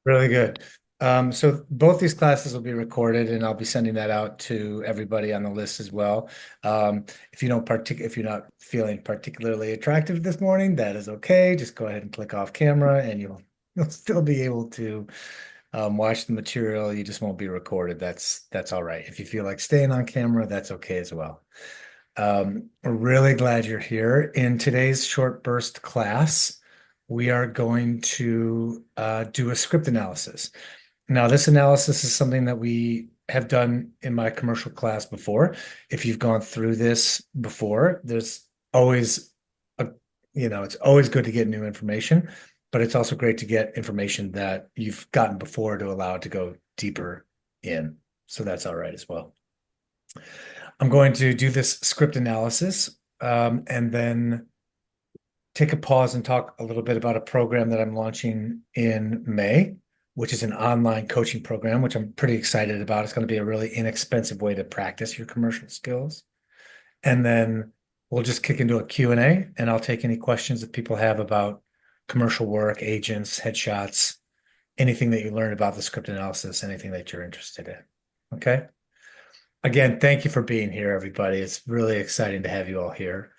Really good. So both these classes will be recorded, and I'll be sending that out to everybody on the list as well. If you're not feeling particularly attractive this morning, that is okay. Just go ahead and click off camera, and you'll still be able to watch the material. You just won't be recorded. That's all right. If you feel like staying on camera, that's okay as well. We're really glad you're here. In today's short burst class, we are going to do a script analysis. Now, this analysis is something that we have done in my commercial class before. If you've gone through this before, there's always a, it's always good to get new information, but it's also great to get information that you've gotten before to allow it to go deeper in. So that's all right as well. I'm going to do this script analysis, and then take a pause and talk a little bit about a program that I'm launching in May, which is an online coaching program, which I'm pretty excited about. It's going to be a really inexpensive way to practice your commercial skills. And then we'll just kick into a Q&A, and I'll take any questions that people have about commercial work, agents, headshots, anything that you learned about the script analysis, anything that you're interested in. Okay. Again, thank you for being here, everybody. It's really exciting to have you all here.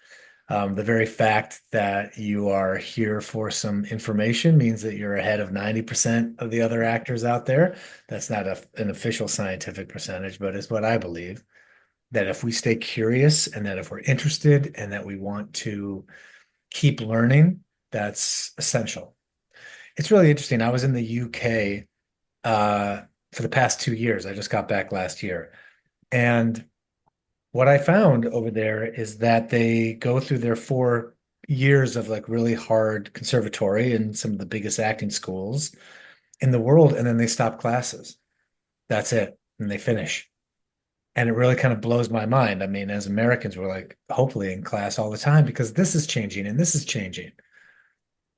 The very fact that you are here for some information means that you're ahead of 90% of the other actors out there. That's not an official scientific percentage, but it's what I believe. That if we stay curious and that if we're interested and that we want to keep learning, that's essential. It's really interesting. I was in the UK for the past 2 years. I just got back last year. And what I found over there is that they go through their 4 years of like really hard conservatory in some of the biggest acting schools in the world, and then they stop classes. That's it. And they finish. And it really kind of blows my mind. I mean, as Americans, we're like hopefully in class all the time because this is changing and this is changing.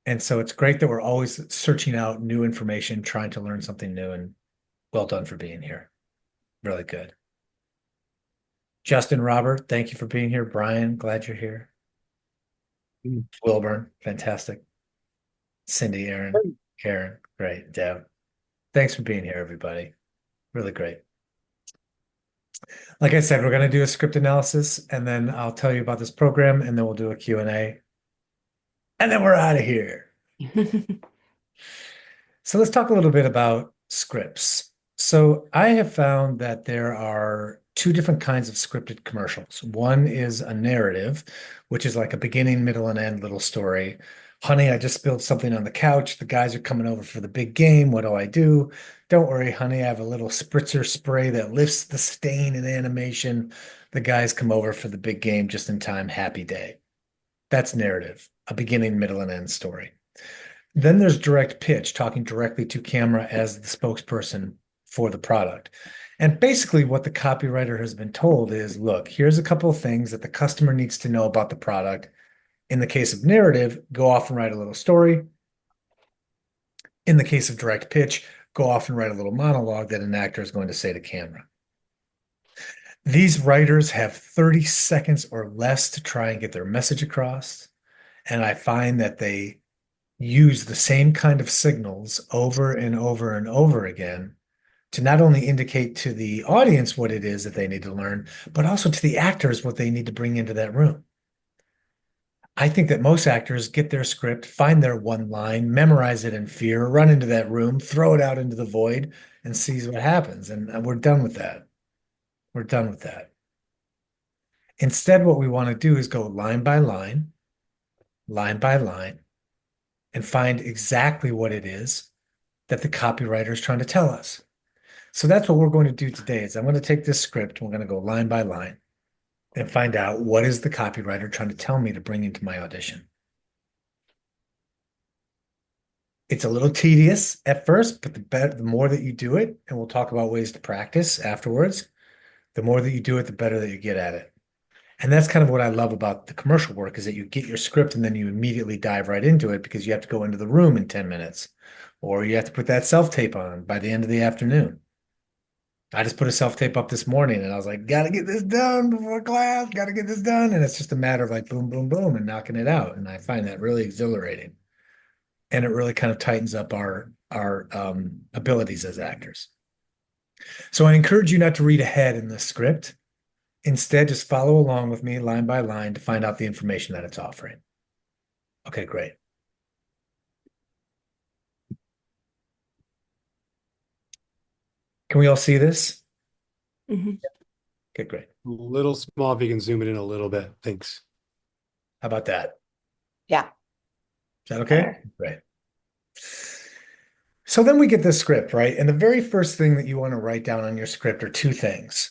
And so it's great that we're always searching out new information, trying to learn something new, and well done for being here. Really good. Justin, Robert, thank you for being here. Brian, glad you're here. Mm. Wilburn, fantastic. Cindy, Aaron, Karen, great. Deb, thanks for being here, everybody. Really great. Like I said, we're going to do a script analysis, and then I'll tell you about this program, and then we'll do a Q&A, and then we're out of here. So let's talk a little bit about scripts. So I have found that there are two different kinds of scripted commercials. One is a narrative, which is like a beginning, middle, and end little story. Honey, I just spilled something on the couch. The guys are coming over for the big game. What do I do? Don't worry, honey. I have a little spritzer spray that lifts the stain in animation. The guys come over for the big game just in time. Happy day. That's narrative, a beginning, middle, and end story. Then there's direct pitch, talking directly to camera as the spokesperson for the product. And basically, what the copywriter has been told is look, here's a couple of things that the customer needs to know about the product. In the case of narrative, go off and write a little story. In the case of direct pitch, go off and write a little monologue that an actor is going to say to camera. These writers have 30 seconds or less to try and get their message across. And I find that they use the same kind of signals over and over and over again to not only indicate to the audience what it is that they need to learn, but also to the actors what they need to bring into that room. I think that most actors get their script, find their one line, memorize it in fear, run into that room, throw it out into the void, and sees what happens. And we're done with that. We're done with that. Instead, what we want to do is go line by line, and find exactly what it is that the copywriter is trying to tell us. So that's what we're going to do today is I'm going to take this script, we're going to go line by line and find out what is the copywriter trying to tell me to bring into my audition. It's a little tedious at first, but the more that you do it, and we'll talk about ways to practice afterwards, the more that you do it, the better that you get at it. And that's kind of what I love about the commercial work is that you get your script and then you immediately dive right into it because you have to go into the room in 10 minutes or you have to put that self-tape on by the end of the afternoon. I just put a self-tape up this morning and I was like, gotta get this done before class, gotta get this done. And it's just a matter of like boom, boom, boom and knocking it out. And I find that really exhilarating. And it really kind of tightens up our abilities as actors. So I encourage you not to read ahead in the script. Instead, just follow along with me line by line to find out the information that it's offering. Okay, great. Can we all see this? Mhm. Okay, great. A little small if you can zoom it in a little bit. Thanks. How about that? Yeah. Is that okay? Better. Great. So then we get this script, right? And the very first thing that you want to write down on your script are two things.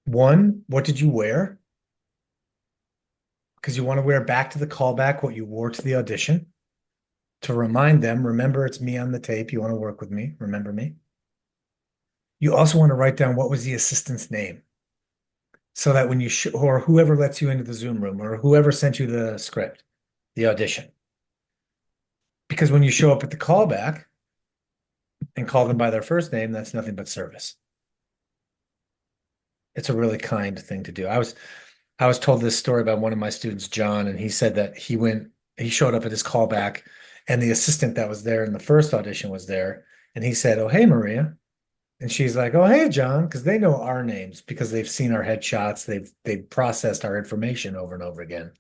One, what did you wear? Because you want to wear back to the callback what you wore to the audition to remind them, remember, it's me on the tape. You want to work with me. Remember me. You also want to write down what was the assistant's name so that when you or whoever lets you into the Zoom room or whoever sent you the script, the audition. Because when you show up at the callback and call them by their first name, that's nothing but service. It's a really kind thing to do. I was told this story by one of my students, John, and he said that he showed up at his callback and the assistant that was there in the first audition was there. And he said, "Oh, hey, Maria." And she's like, "Oh, hey, John," because they know our names because they've seen our headshots. They've processed our information over and over again.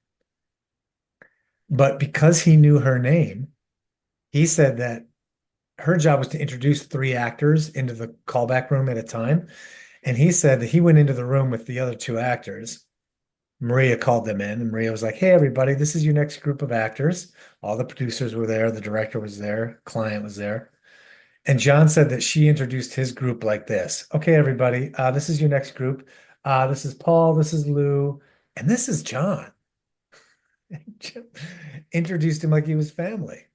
But because he knew her name, he said that her job was to introduce three actors into the callback room at a time. And he said that he went into the room with the other two actors. Maria called them in, and Maria was like, "Hey, everybody, this is your next group of actors." All the producers were there, the director was there, client was there. And John said that she introduced his group like this. "Okay, everybody, this is your next group. This is Paul, this is Lou, and this is John." Introduced him like he was family.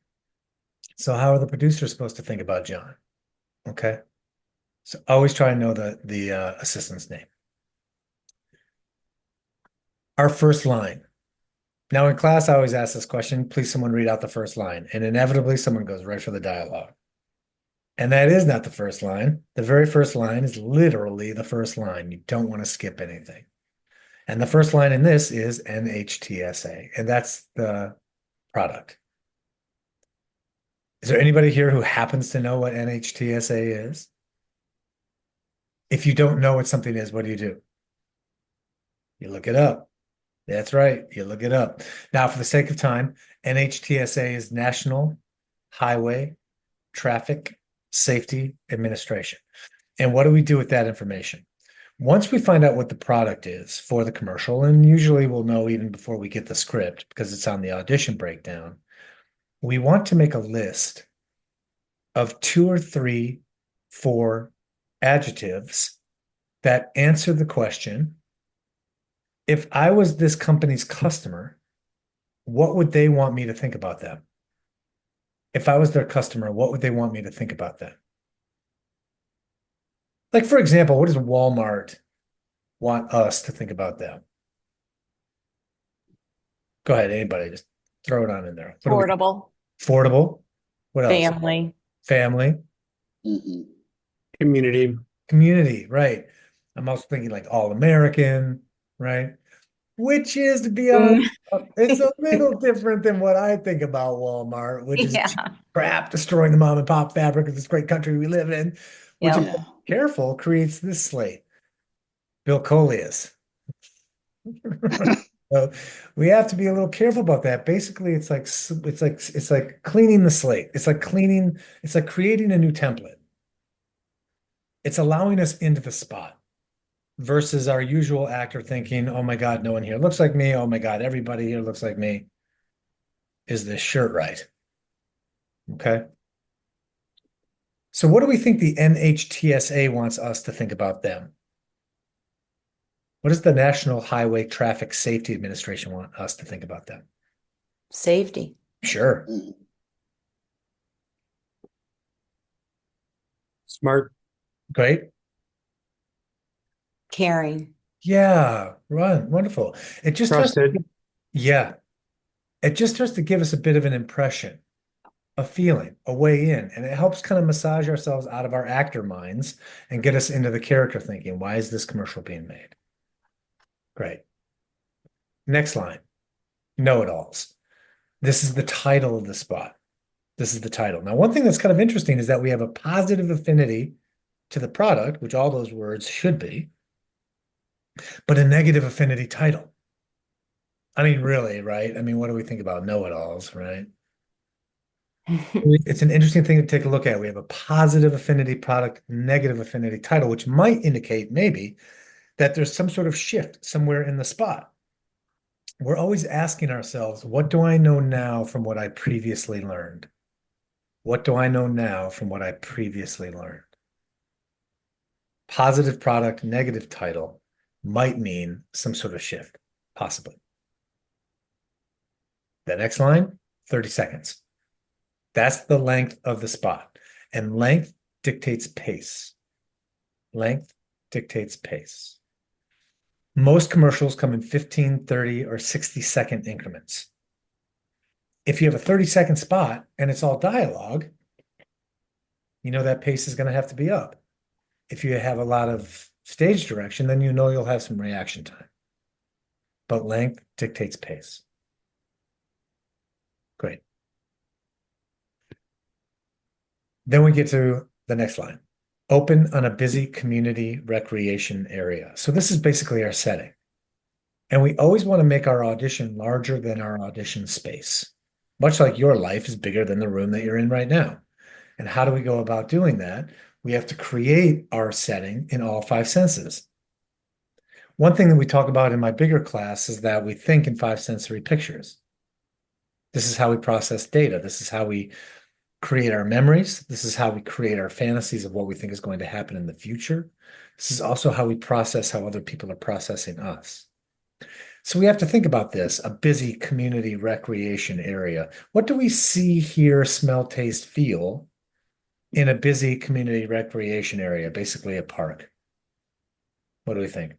So how are the producers supposed to think about John? Okay. So always try and know the assistant's name. Our first line. Now in class, I always ask this question, please someone read out the first line. And inevitably someone goes right for the dialogue. And that is not the first line. The very first line is literally the first line. You don't want to skip anything. And the first line in this is NHTSA, and that's the product. Is there anybody here who happens to know what NHTSA is? If you don't know what something is, what do? You look it up. That's right. You look it up. Now, for the sake of time, NHTSA is National Highway Traffic Safety Administration. And what do we do with that information? Once we find out what the product is for the commercial, and usually we'll know even before we get the script because it's on the audition breakdown, we want to make a list of 2 or 3, 4 adjectives that answer the question, if I was this company's customer, what would they want me to think about them? If I was their customer, what would they want me to think about them? Like, for example, what does Walmart want us to think about them? Go ahead, anybody, just throw it on in there. Affordable, Affordable. What else? family. Family. Community. Community, right. I'm also thinking like all-American, right? Which is, to be honest, it's a little different than what I think about Walmart, which is Yeah. crap, destroying the mom and pop fabric of this great country we live in, which, if Yeah. careful, creates this slate. Bill Coleus. So we have to be a little careful about that. Basically, it's like cleaning the slate. It's like creating a new template. It's allowing us into the spot versus our usual actor thinking, "Oh my God, no one here looks like me. Oh my God, everybody here looks like me. Is this shirt right?" Okay. So what do we think the NHTSA wants us to think about them? What does the National Highway Traffic Safety Administration want us to think about them? Safety. Sure. Smart. Great. Caring. Yeah, right. Wonderful. It just Trusted. yeah. It just starts to give us a bit of an impression, a feeling, a way in, and it helps kind of massage ourselves out of our actor minds and get us into the character thinking. Why is this commercial being made? Great. Next line. Know-it-alls. This is the title of the spot. This is the title. Now, one thing that's kind of interesting is that we have a positive affinity to the product, which all those words should be, but a negative affinity title. I mean, really, right? I mean, what do we think about know-it-alls, right? It's an interesting thing to take a look at. We have a positive affinity product, negative affinity title, which might indicate maybe that there's some sort of shift somewhere in the spot. We're always asking ourselves, what do I know now from what I previously learned? What do I know now from what I previously learned? Positive product, negative title might mean some sort of shift, possibly. The next line, 30 seconds. That's the length of the spot. And length dictates pace. Length dictates pace. Most commercials come in 15, 30, or 60-second increments. If you have a 30-second spot and it's all dialogue, you know that pace is going to have to be up. If you have a lot of stage direction, then you know you'll have some reaction time. But length dictates pace. Great. Then we get to the next line. Open on a busy community recreation area. So this is basically our setting. And we always want to make our audition larger than our audition space, much like your life is bigger than the room that you're in right now. And how do we go about doing that? We have to create our setting in all five senses. One thing that we talk about in my bigger class is that we think in five sensory pictures. This is how we process data. This is how we create our memories. This is how we create our fantasies of what we think is going to happen in the future. This is also how we process how other people are processing us. So we have to think about this, a busy community recreation area. What do we see, hear, smell, taste, feel in a busy community recreation area, basically a park? What do we think?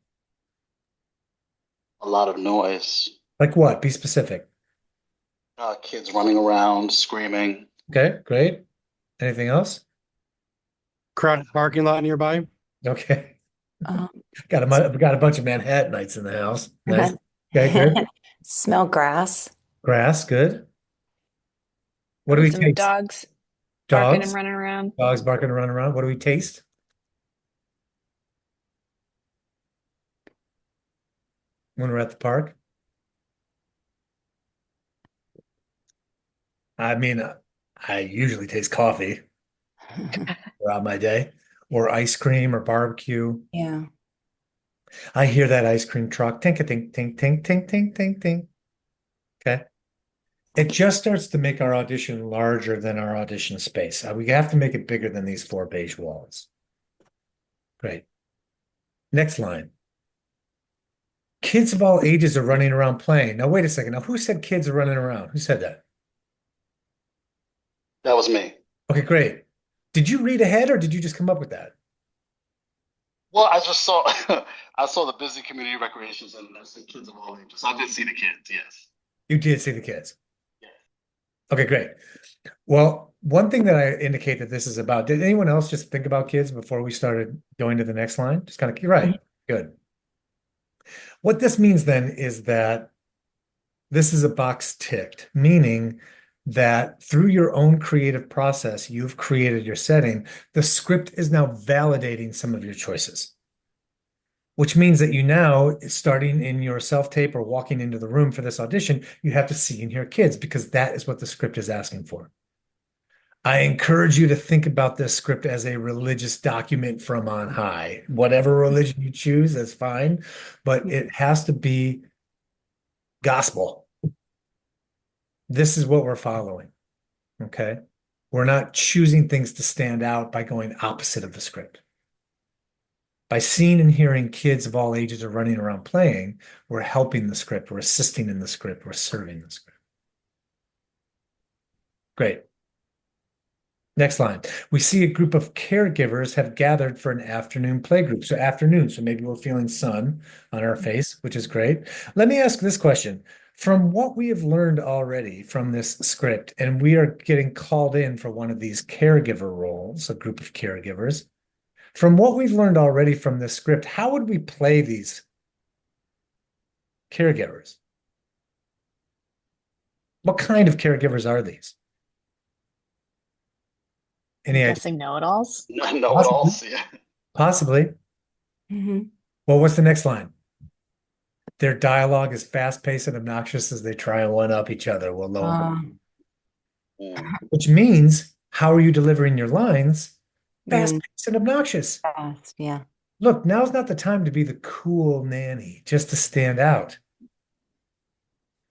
A lot of noise. Like what? Be specific. Kids running around, screaming. Okay, great. Anything else? Crowded parking lot nearby. Okay. Um, Got a bunch of Manhattanites in the house. Nice. Okay, good. Smell grass. Grass, good. What do we Some taste? dogs barking Dogs. and running around. Dogs barking and running around. What do we taste? When we're at the park? I mean, I usually taste coffee throughout my day, or ice cream or barbecue. Yeah. I hear that ice cream truck, tink a tink tink tink tink tink tink tink. Okay. It just starts to make our audition larger than our audition space. We have to make it bigger than these four beige walls. Great. Next line. Kids of all ages are running around playing. Now, wait a second. Now, who said kids are running around? Who said that? That was me. Okay, great. Did you read ahead or did you just come up with that? Well, I just saw I saw the busy community recreations and I said kids of all ages. I did see the kids, yes. You did see the kids. Yeah. Okay, great. Well, one thing that I indicate that this is about, did anyone else just think about kids before we started going to the next line? Just kind of, you're right. Good. What this means then is that this is a box ticked, meaning that through your own creative process, you've created your setting. The script is now validating some of your choices, which means that you now, starting in your self-tape or walking into the room for this audition, you have to see and hear kids because that is what the script is asking for. I encourage you to think about this script as a religious document from on high. Whatever religion you choose, that's fine, but it has to be gospel. This is what we're following, okay? We're not choosing things to stand out by going opposite of the script. By seeing and hearing kids of all ages are running around playing, we're helping the script, we're assisting in the script, we're serving the script. Great. Next line. We see a group of caregivers have gathered for an afternoon playgroup. So afternoon, so maybe we're feeling sun on our face, which is great. Let me ask this question. From what we have learned already from this script, and we are getting called in for one of these caregiver roles, a group of caregivers, from what we've learned already from this script, how would we play these caregivers? What kind of caregivers are these? Any idea? Guessing know-it-alls. Know-it-alls, yeah. Possibly. Mhm. Well, what's the next line? Their dialogue is fast-paced and obnoxious as they try and one-up each other. Well, lo and behold. Mm. Which means, how are you delivering your lines? Mm. Fast-paced and obnoxious. Fast, yeah. Look, now's not the time to be the cool nanny, just to stand out.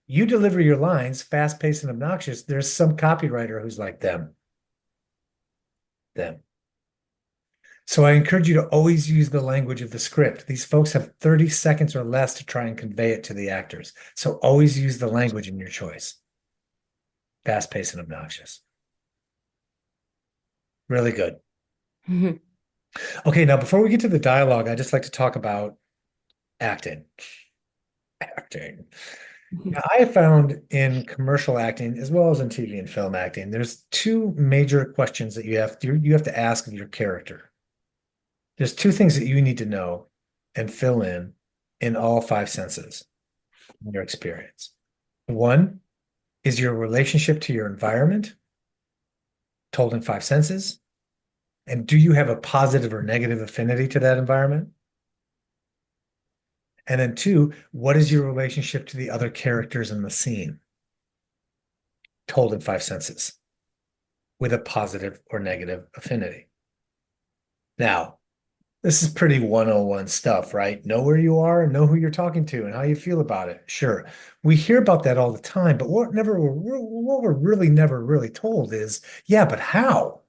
You deliver your lines fast-paced and obnoxious. There's some copywriter who's like them. So I encourage you to always use the language of the script. These folks have 30 seconds or less to try and convey it to the actors. So always use the language in your choice. Fast-paced and obnoxious. Really good. Mhm. Okay, now before we get to the dialogue, I'd just like to talk about acting. Acting. Now, I have found in commercial acting, as well as in TV and film acting, there's two major questions that you have to ask of your character. There's two things that you need to know and fill in all five senses in your experience. One is your relationship to your environment, told in five senses. And do you have a positive or negative affinity to that environment? And then two, what is your relationship to the other characters in the scene? Told in five senses with a positive or negative affinity. Now, this is pretty 101 stuff, right? Know where you are and know who you're talking to and how you feel about it. Sure. We hear about that all the time, but what we're really never really told is, yeah, but how?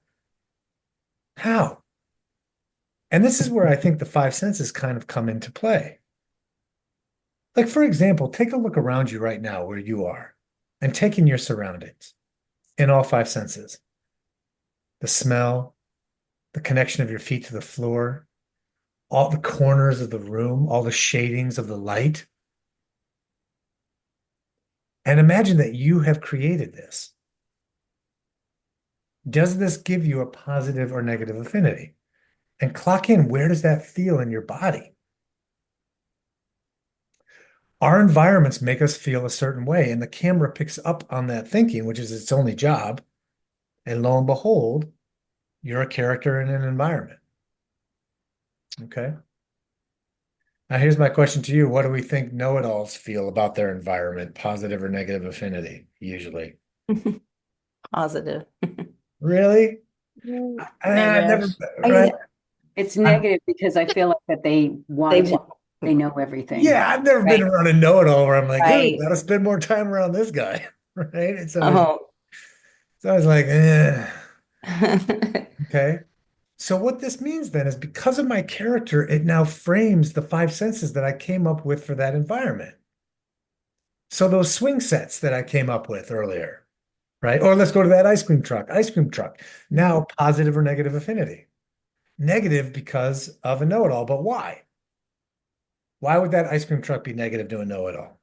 How? And this is where I think the five senses kind of come into play. Like, for example, take a look around you right now where you are and take in your surroundings in all five senses. The smell, the connection of your feet to the floor, all the corners of the room, all the shadings of the light. And imagine that you have created this. Does this give you a positive or negative affinity? And clock in, where does that feel in your body? Our environments make us feel a certain way, and the camera picks up on that thinking, which is its only job. And lo and behold, you're a character in an environment. Okay. Now, here's my question to you. What do we think know-it-alls feel about their environment, positive or negative affinity, usually? Positive. Really? I've never, right? It's negative because I feel like that they know everything. Yeah, I've never been Right. around a know-it-all where I'm like, Right. ooh, gotta spend more time around this guy, right? It's Oh. always like, eh. Okay. So what this means then is because of my character, it now frames the five senses that I came up with for that environment. So those swing sets that I came up with earlier, right? Or let's go to that ice cream truck. Now positive or negative affinity. Negative because of a know-it-all, but why? Why would that ice cream truck be negative to a know-it-all?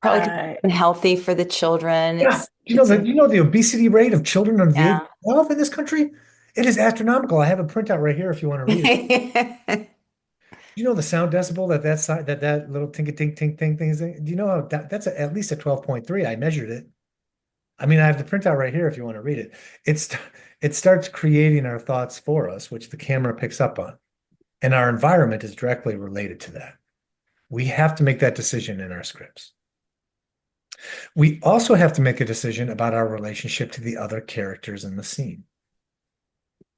Probably unhealthy for the children. Yeah. You know the obesity rate of children under the age Yeah. of 12 in this country? It is astronomical. I have a printout right here if you want to read it. You know the sound decibel that little tink tink tink tink thing is? Do you know how that's at least a 12.3? I measured it. I mean, I have the printout right here if you want to read it. It starts creating our thoughts for us, which the camera picks up on. And our environment is directly related to that. We have to make that decision in our scripts. We also have to make a decision about our relationship to the other characters in the scene.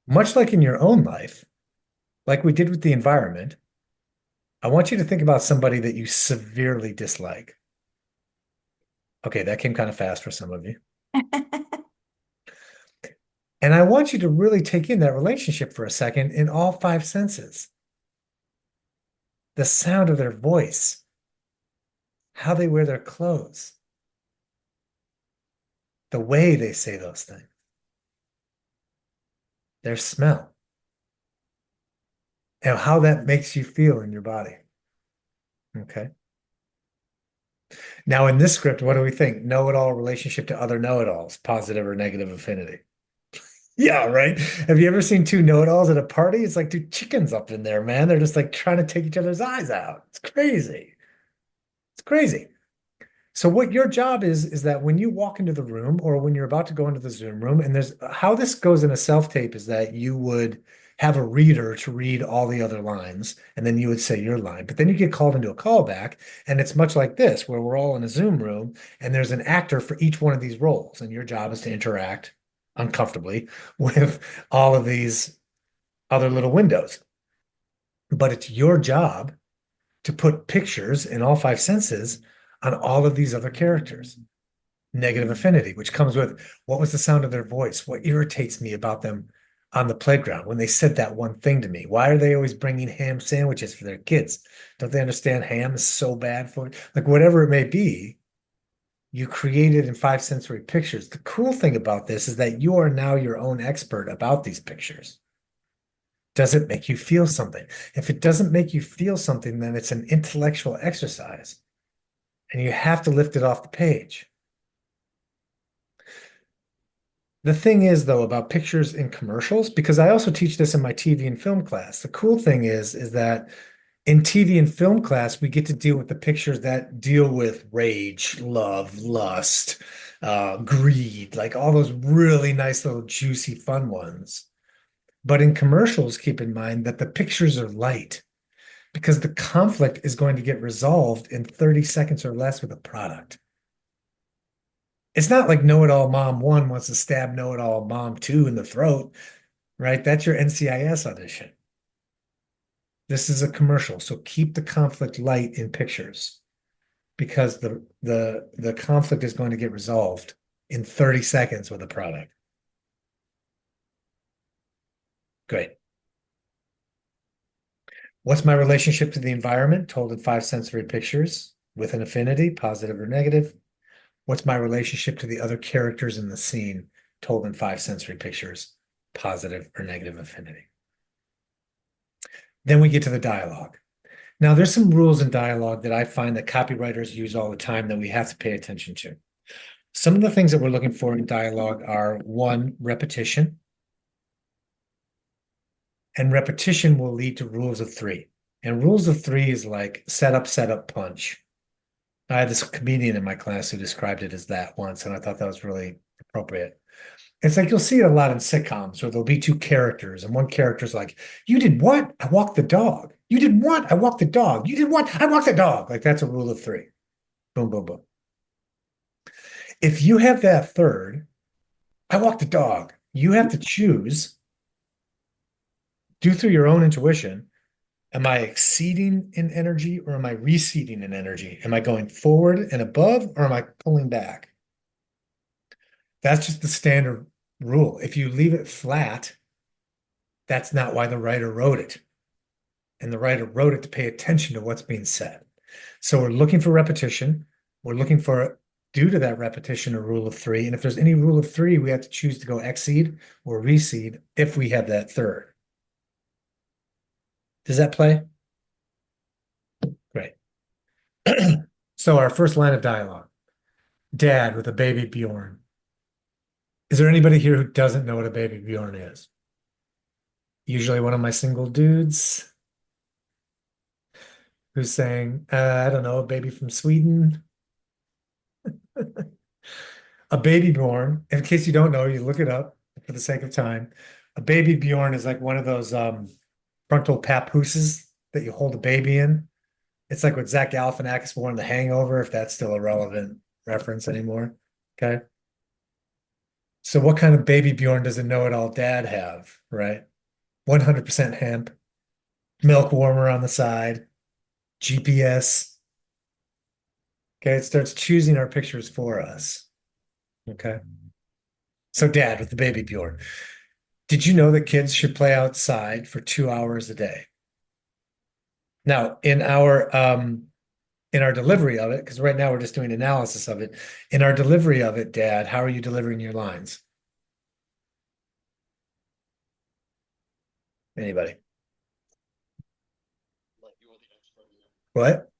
Much like in your own life, like we did with the environment, I want you to think about somebody that you severely dislike. Okay, that came kind of fast for some of you. And I want you to really take in that relationship for a second in all five senses. The sound of their voice, how they wear their clothes, the way they say those things, their smell, and how that makes you feel in your body. Okay. Now, in this script, what do we think? Know-it-all relationship to other know-it-alls, positive or negative affinity. Yeah, right. Have you ever seen two know-it-alls at a party? It's like two chickens up in there, man. They're just like trying to take each other's eyes out. It's crazy. It's crazy. So what your job is that when you walk into the room or when you're about to go into the Zoom room, and there's how this goes in a self-tape is that you would have a reader to read all the other lines, and then you would say your line. But then you get called into a callback, and it's much like this, where we're all in a Zoom room, and there's an actor for each one of these roles, and your job is to interact uncomfortably with all of these other little windows. But it's your job to put pictures in all five senses on all of these other characters. Negative affinity, which comes with what was the sound of their voice? What irritates me about them on the playground when they said that one thing to me? Why are they always bringing ham sandwiches for their kids? Don't they understand ham is so bad for it? Like whatever it may be, you create it in five sensory pictures. The cool thing about this is that you are now your own expert about these pictures. Does it make you feel something? If it doesn't make you feel something, then it's an intellectual exercise. And you have to lift it off the page. The thing is, though, about pictures in commercials, because I also teach this in my TV and film class. The cool thing is that in TV and film class, we get to deal with the pictures that deal with rage, love, lust, greed, like all those really nice little juicy fun ones. But in commercials, keep in mind that the pictures are light because the conflict is going to get resolved in 30 seconds or less with a product. It's not like Know-It-All Mom 1 wants to stab Know-It-All Mom 2 in the throat, right? That's your NCIS audition. This is a commercial, so keep the conflict light in pictures because the conflict is going to get resolved in 30 seconds with a product. Great. What's my relationship to the environment? Told in five sensory pictures with an affinity, positive or negative. What's my relationship to the other characters in the scene? Told in five sensory pictures, positive or negative affinity. Then we get to the dialogue. Now, there's some rules in dialogue that I find that copywriters use all the time that we have to pay attention to. Some of the things that we're looking for in dialogue are one, repetition. And repetition will lead to rules of three. And rules of three is like setup, punch. I had this comedian in my class who described it as that once, and I thought that was really appropriate. It's like you'll see it a lot in sitcoms where there'll be two characters, and one character's like, "You did what? I walked the dog. You did what? I walked the dog. You did what? I walked the dog." Like that's a rule of three. Boom, boom, boom. If you have that third, I walked the dog, you have to choose, do through your own intuition. Am I exceeding in energy or am I receding in energy? Am I going forward and above or am I pulling back? That's just the standard rule. If you leave it flat, that's not why the writer wrote it. And the writer wrote it to pay attention to what's being said. So we're looking for repetition. We're looking for, due to that repetition, a rule of three. And if there's any rule of three, we have to choose to go exceed or recede if we have that third. Does that play? Great. So our first line of dialogue, Dad with a baby Bjorn. Is there anybody here who doesn't know what a baby Bjorn is? Usually one of my single dudes who's saying, I don't know, a baby from Sweden. A baby Bjorn, in case you don't know, you look it up for the sake of time. A baby Bjorn is like one of those frontal papooses that you hold a baby in. It's like what Zach Galifianakis wore in The Hangover, if that's still a relevant reference anymore. Okay. So what kind of baby Bjorn does a know-it-all dad have, right? 100% hemp, milk warmer on the side, GPS. Okay, it starts choosing our pictures for us. Okay. So Dad with the baby Bjorn. Did you know that kids should play outside for 2 hours a day? Now, in our delivery of it, because right now we're just doing analysis of it. In our delivery of it, Dad, how are you delivering your lines? Anybody? Like you were the expert in it. What?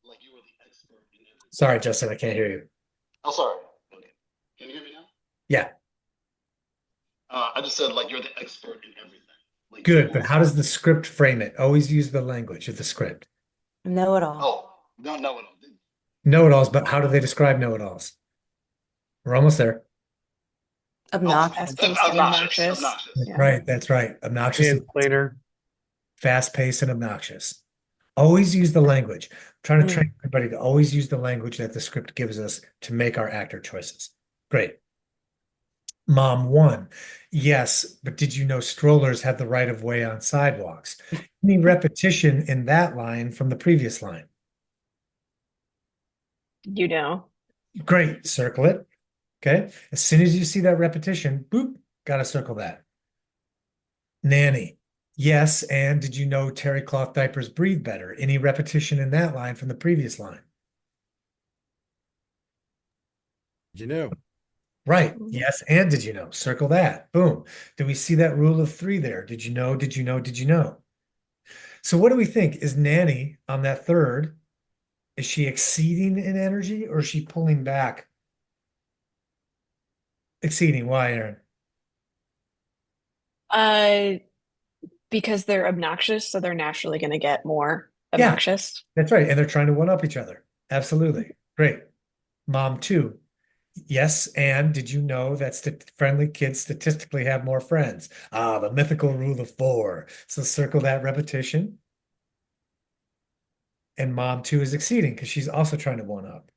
Like you were the expert in it. Sorry, Justin, I can't hear you. Oh, sorry. Okay. Can you hear me now? Yeah, I just said like you're the expert in everything. Like, good. But how does the script frame it? Always use the language of the script. Know it all. Oh, no, it all. Know-it-alls, but how do they describe know-it-alls? We're almost there. Obnoxious. Fast-paced and obnoxious. Obnoxious. Yeah. Right, that's right. Obnoxious, and Translator. fast-paced, and obnoxious. Always use the language. I'm trying to Mm. train everybody to always use the language that the script gives us to make our actor choices. Great. Mom 1. Yes, but did you know strollers have the right of way on sidewalks? Any repetition in that line from the previous line? You know. Great, circle it. Okay. As soon as you see that repetition, boop, got to circle that. Nanny. Yes, and did you know terry cloth diapers breathe better? Any repetition in that line from the previous line? You know. Right. Yes, and did you know? Circle that. Boom. Do we see that rule of 3 there? Did you know? Did you know? Did you know? So what do we think? Is Nanny on that third? Is she exceeding in energy or is she pulling back? Exceeding. Why, Aaron? Because they're obnoxious, so they're naturally going to get more Yeah. obnoxious. That's right. And they're trying to one up each other. Absolutely. Great. Mom 2. Yes, and did you know that friendly kids statistically have more friends? Ah, the mythical rule of 4. So circle that repetition. And Mom 2 is exceeding because she's also trying to one up.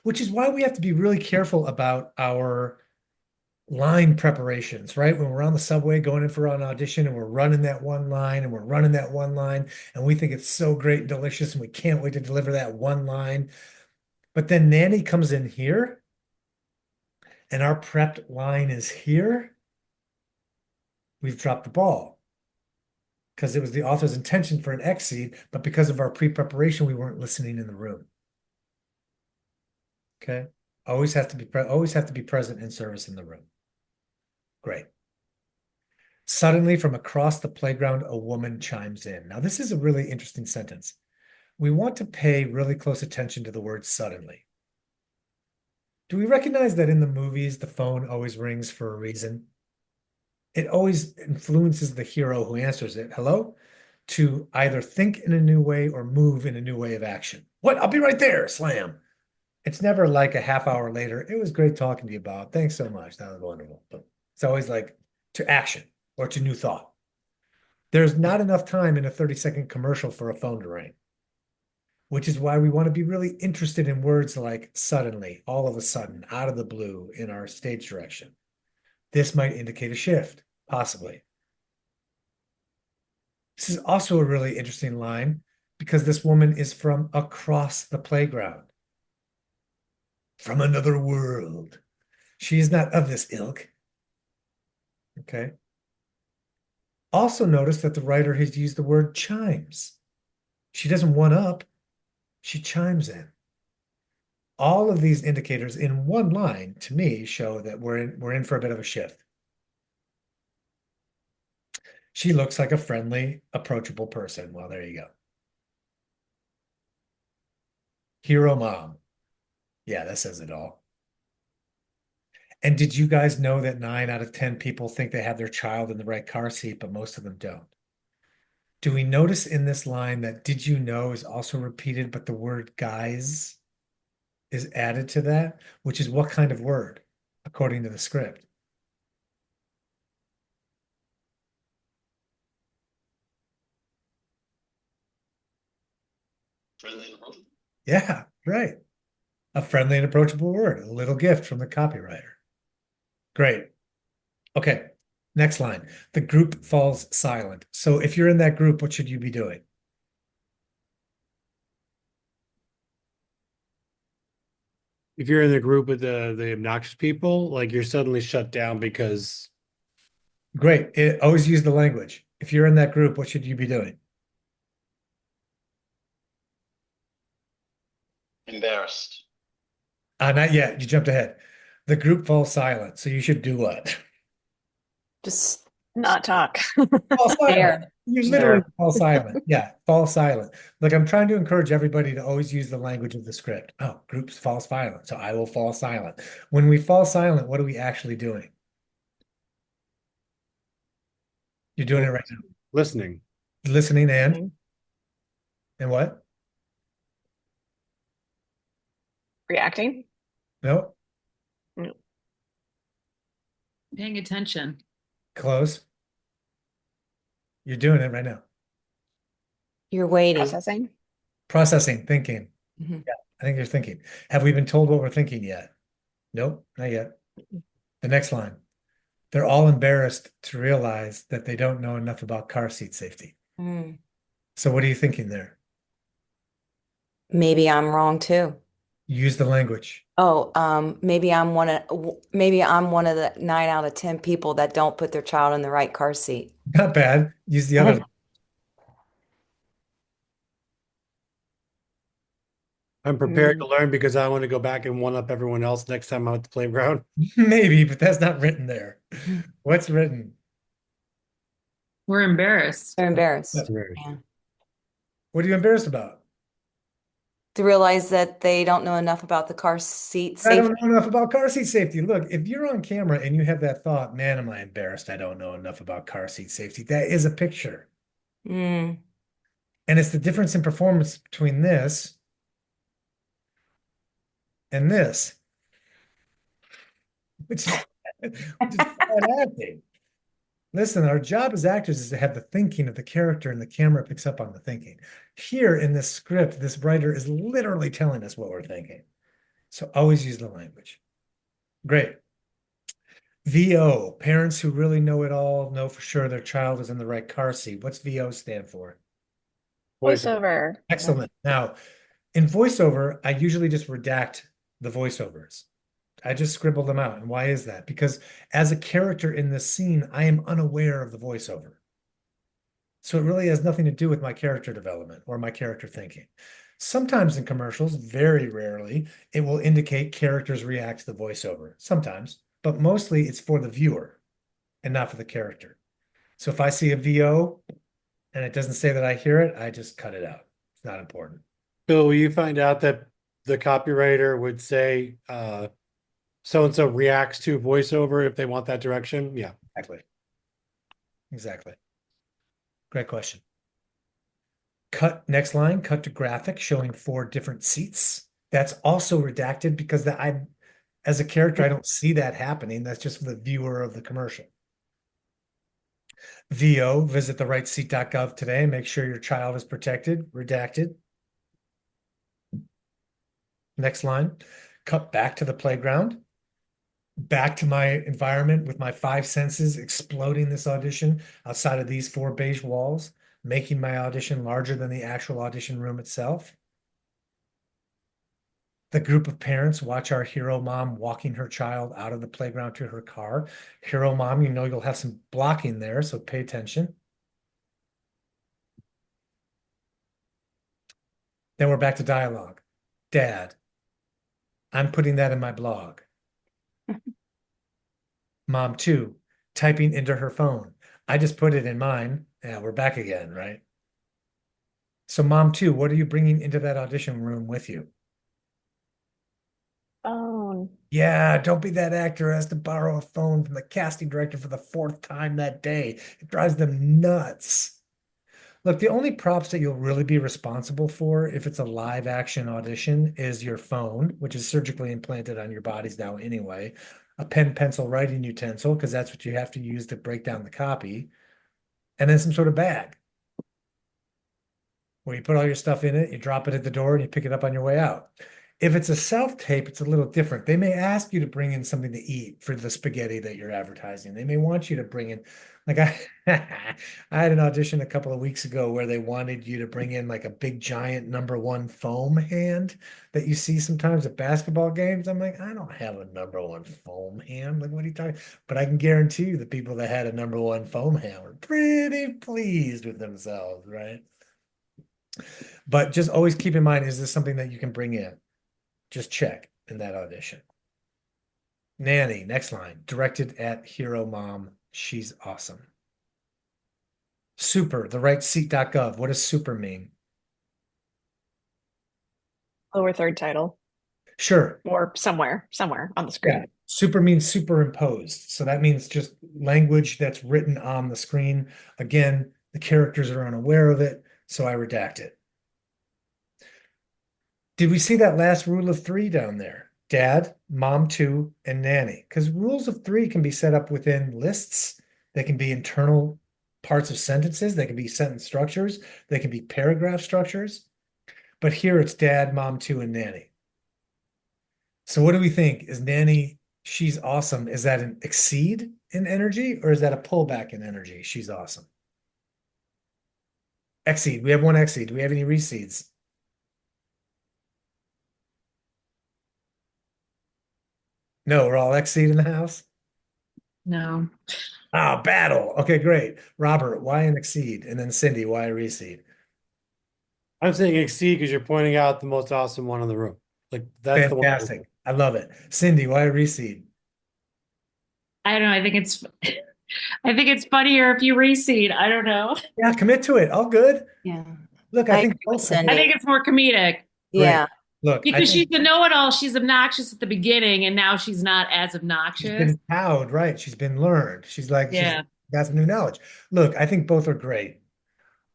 Which is why we have to be really careful about our line preparations, right? When we're on the subway going in for an audition and we're running that one line and we're running that one line and we think it's so great and delicious and we can't wait to deliver that one line. But then Nanny comes in here and our prepped line is here. We've dropped the ball because it was the author's intention for an exceed, but because of our pre-preparation, we weren't listening in the room. Okay. Always have to be present in service in the room. Great. Suddenly, from across the playground, a woman chimes in. Now, this is a really interesting sentence. We want to pay really close attention to the word suddenly. Do we recognize that in the movies, the phone always rings for a reason? It always influences the hero who answers it, hello, to either think in a new way or move in a new way of action. What? I'll be right there. Slam. It's never like a half hour later. It was great talking to you, Bob. Thanks so much. That was wonderful. But it's always like to action or to new thought. There's not enough time in a 30-second commercial for a phone to ring, which is why we want to be really interested in words like suddenly, all of a sudden, out of the blue in our stage direction. This might indicate a shift, possibly. This is also a really interesting line because this woman is from across the playground. From another world. She is not of this ilk. Okay. Also notice that the writer has used the word chimes. She doesn't one up, she chimes in. All of these indicators in one line, to me, show that we're in for a bit of a shift. She looks like a friendly, approachable person. Well, there you go. Hero mom. Yeah, that says it all. And did you guys know that 9 out of 10 people think they have their child in the right car seat, but most of them don't? Do we notice in this line that did you know is also repeated, but the word guys is added to that, which is what kind of word, according to the script? Friendly and approachable. Yeah, right. A friendly and approachable word, a little gift from the copywriter. Great. Okay, next line. The group falls silent. So if you're in that group, what should you be doing? If you're in the group with the obnoxious people, like you're suddenly shut down because Great. Always use the language. If you're in that group, what should you be doing? Embarrassed. Not yet. You jumped ahead. The group falls silent. So you should do what? Just Not talk. Fall silent. There. You literally fall silent. Yeah, fall silent. Look, I'm trying to encourage everybody to always use the language of the script. Oh, groups fall silent. So I will fall silent. When we fall silent, what are we actually doing? You're doing it right now. listening. Listening and what? Reacting? Nope. Paying attention. Close. You're doing it right now. You're waiting. Processing? Processing, thinking. Mhm. Yeah, I think you're thinking. Have we been told what we're thinking yet? Nope, not yet. The next line. They're all embarrassed to realize that they don't know enough about car seat safety. Mm. So what are you thinking there? Maybe I'm wrong too. Use the language. Oh, maybe I'm one of the 9 out of 10 people that don't put their child in the right car seat. Not bad. Use the other. I'm prepared to learn because I want to go back and one up everyone else next time I'm at the playground. Maybe, but that's not written there. What's written? We're embarrassed. They're embarrassed. Yeah. What are you embarrassed about? To realize that they don't know enough about the car seat I don't safety. know enough about car seat safety. Look, if you're on camera and you have that thought, man, am I embarrassed? I don't know enough about car seat safety. That is a picture. Mm. And it's the difference in performance between this and this, which is bad acting. Listen, our job as actors is to have the thinking of the character, and the camera picks up on the thinking. Here in this script, this writer is literally telling us what we're thinking. So always use the language. Great. VO, parents who really know it all, know for sure their child is in the right car seat. What's VO stand for? Voiceover. Excellent. Now, in voiceover, I usually just redact the voiceovers. I just scribble them out. And why is that? Because as a character in this scene, I am unaware of the voiceover. So it really has nothing to do with my character development or my character thinking. Sometimes in commercials, very rarely, it will indicate characters react to the voiceover. Sometimes, but mostly it's for the viewer and not for the character. So if I see a VO and it doesn't say that I hear it, I just cut it out. It's not important. Bill, will you find out that the copywriter would say so-and-so reacts to voiceover if they want that direction? Yeah. Exactly. Great question. Cut, next line, cut to graphic showing 4 different seats. That's also redacted because as a character, I don't see that happening. That's just for the viewer of the commercial. VO, visit the rightseat.gov today. Make sure your child is protected. Redacted. Next line, cut back to the playground. Back to my environment with my 5 senses exploding this audition outside of these 4 beige walls, making my audition larger than the actual audition room itself. The group of parents watch our hero mom walking her child out of the playground to her car. Hero mom, you know you'll have some blocking there, so pay attention. Then we're back to dialogue. Dad, I'm putting that in my blog. Mom 2, typing into her phone. I just put it in mine. Yeah, we're back again, right? So Mom 2, what are you bringing into that audition room with you? Phone. Yeah, don't be that actor who has to borrow a phone from the casting director for the 4th time that day. It drives them nuts. Look, the only props that you'll really be responsible for if it's a live action audition is your phone, which is surgically implanted on your bodies now anyway, a pen, pencil, writing utensil, because that's what you have to use to break down the copy, and then some sort of bag where you put all your stuff in it, you drop it at the door, and you pick it up on your way out. If it's a self-tape, it's a little different. They may ask you to bring in something to eat for the spaghetti that you're advertising. They may want you to bring in, like I had an audition a couple of weeks ago where they wanted you to bring in like a big giant #1 foam hand that you see sometimes at basketball games. I'm like, I don't have a #1 foam hand. Like, what are you talking? But I can guarantee you the people that had a #1 foam hand were pretty pleased with themselves, right? But just always keep in mind, is this something that you can bring in? Just check in that audition. Nanny, next line, directed at hero mom. She's awesome. Super, the rightseat.gov. What does super mean? Lower third title. Sure. Or somewhere on the screen. Yeah. Super means superimposed. So that means just language that's written on the screen. Again, the characters are unaware of it, so I redact it. Did we see that last rule of three down there? Dad, mom two, and nanny. Because rules of three can be set up within lists. They can be internal parts of sentences. They can be sentence structures. They can be paragraph structures. But here it's dad, mom two, and nanny. So what do we think? Is nanny, she's awesome. Is that an exceed in energy or is that a pullback in energy? She's awesome. Exceed. We have one exceed. Do we have any recedes? No, we're all exceed in the house. No. Ah, battle. Okay, great. Robert, why an exceed? And then Cindy, why a reseed? I'm saying exceed because you're pointing out the most awesome one in the room. Like that's the one. Fantastic. I love it. Cindy, why a reseed? I don't know. I think it's funnier if you reseed. I don't know. Yeah, commit to it. All good. Yeah. Look, I I think agree with both- Cindy. I think it's more comedic Yeah. Look, I because she's think the know-it-all. She's obnoxious at the beginning, and now she's not as she's obnoxious. been cowed, right? She's been learned. She's like, she's Yeah. got some new knowledge. Look, I think both are great.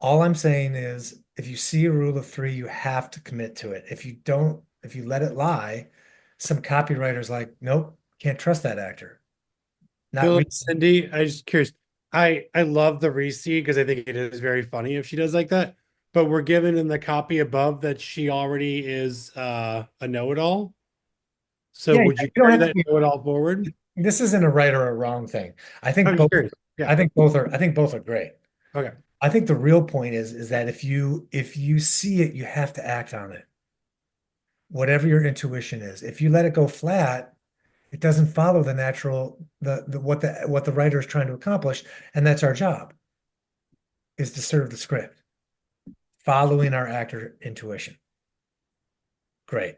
All I'm saying is if you see a rule of three, you have to commit to it. If you don't, if you let it lie, some copywriter's like, nope, can't trust that actor. Not Bill re- and Cindy, I just curious. I love the reseed because I think it is very funny if she does like that. But we're given in the copy above that she already is a know-it-all. So Yeah, would yeah, you you don't carry have to that be- know-it-all forward? This isn't a right or a wrong thing. I think I'm both curious. Yeah. I think both are great. Okay. I think the real point is that if you see it, you have to act on it. Whatever your intuition is. If you let it go flat, it doesn't follow the natural what the writer is trying to accomplish, and that's our job, is to serve the script, following our actor intuition. Great.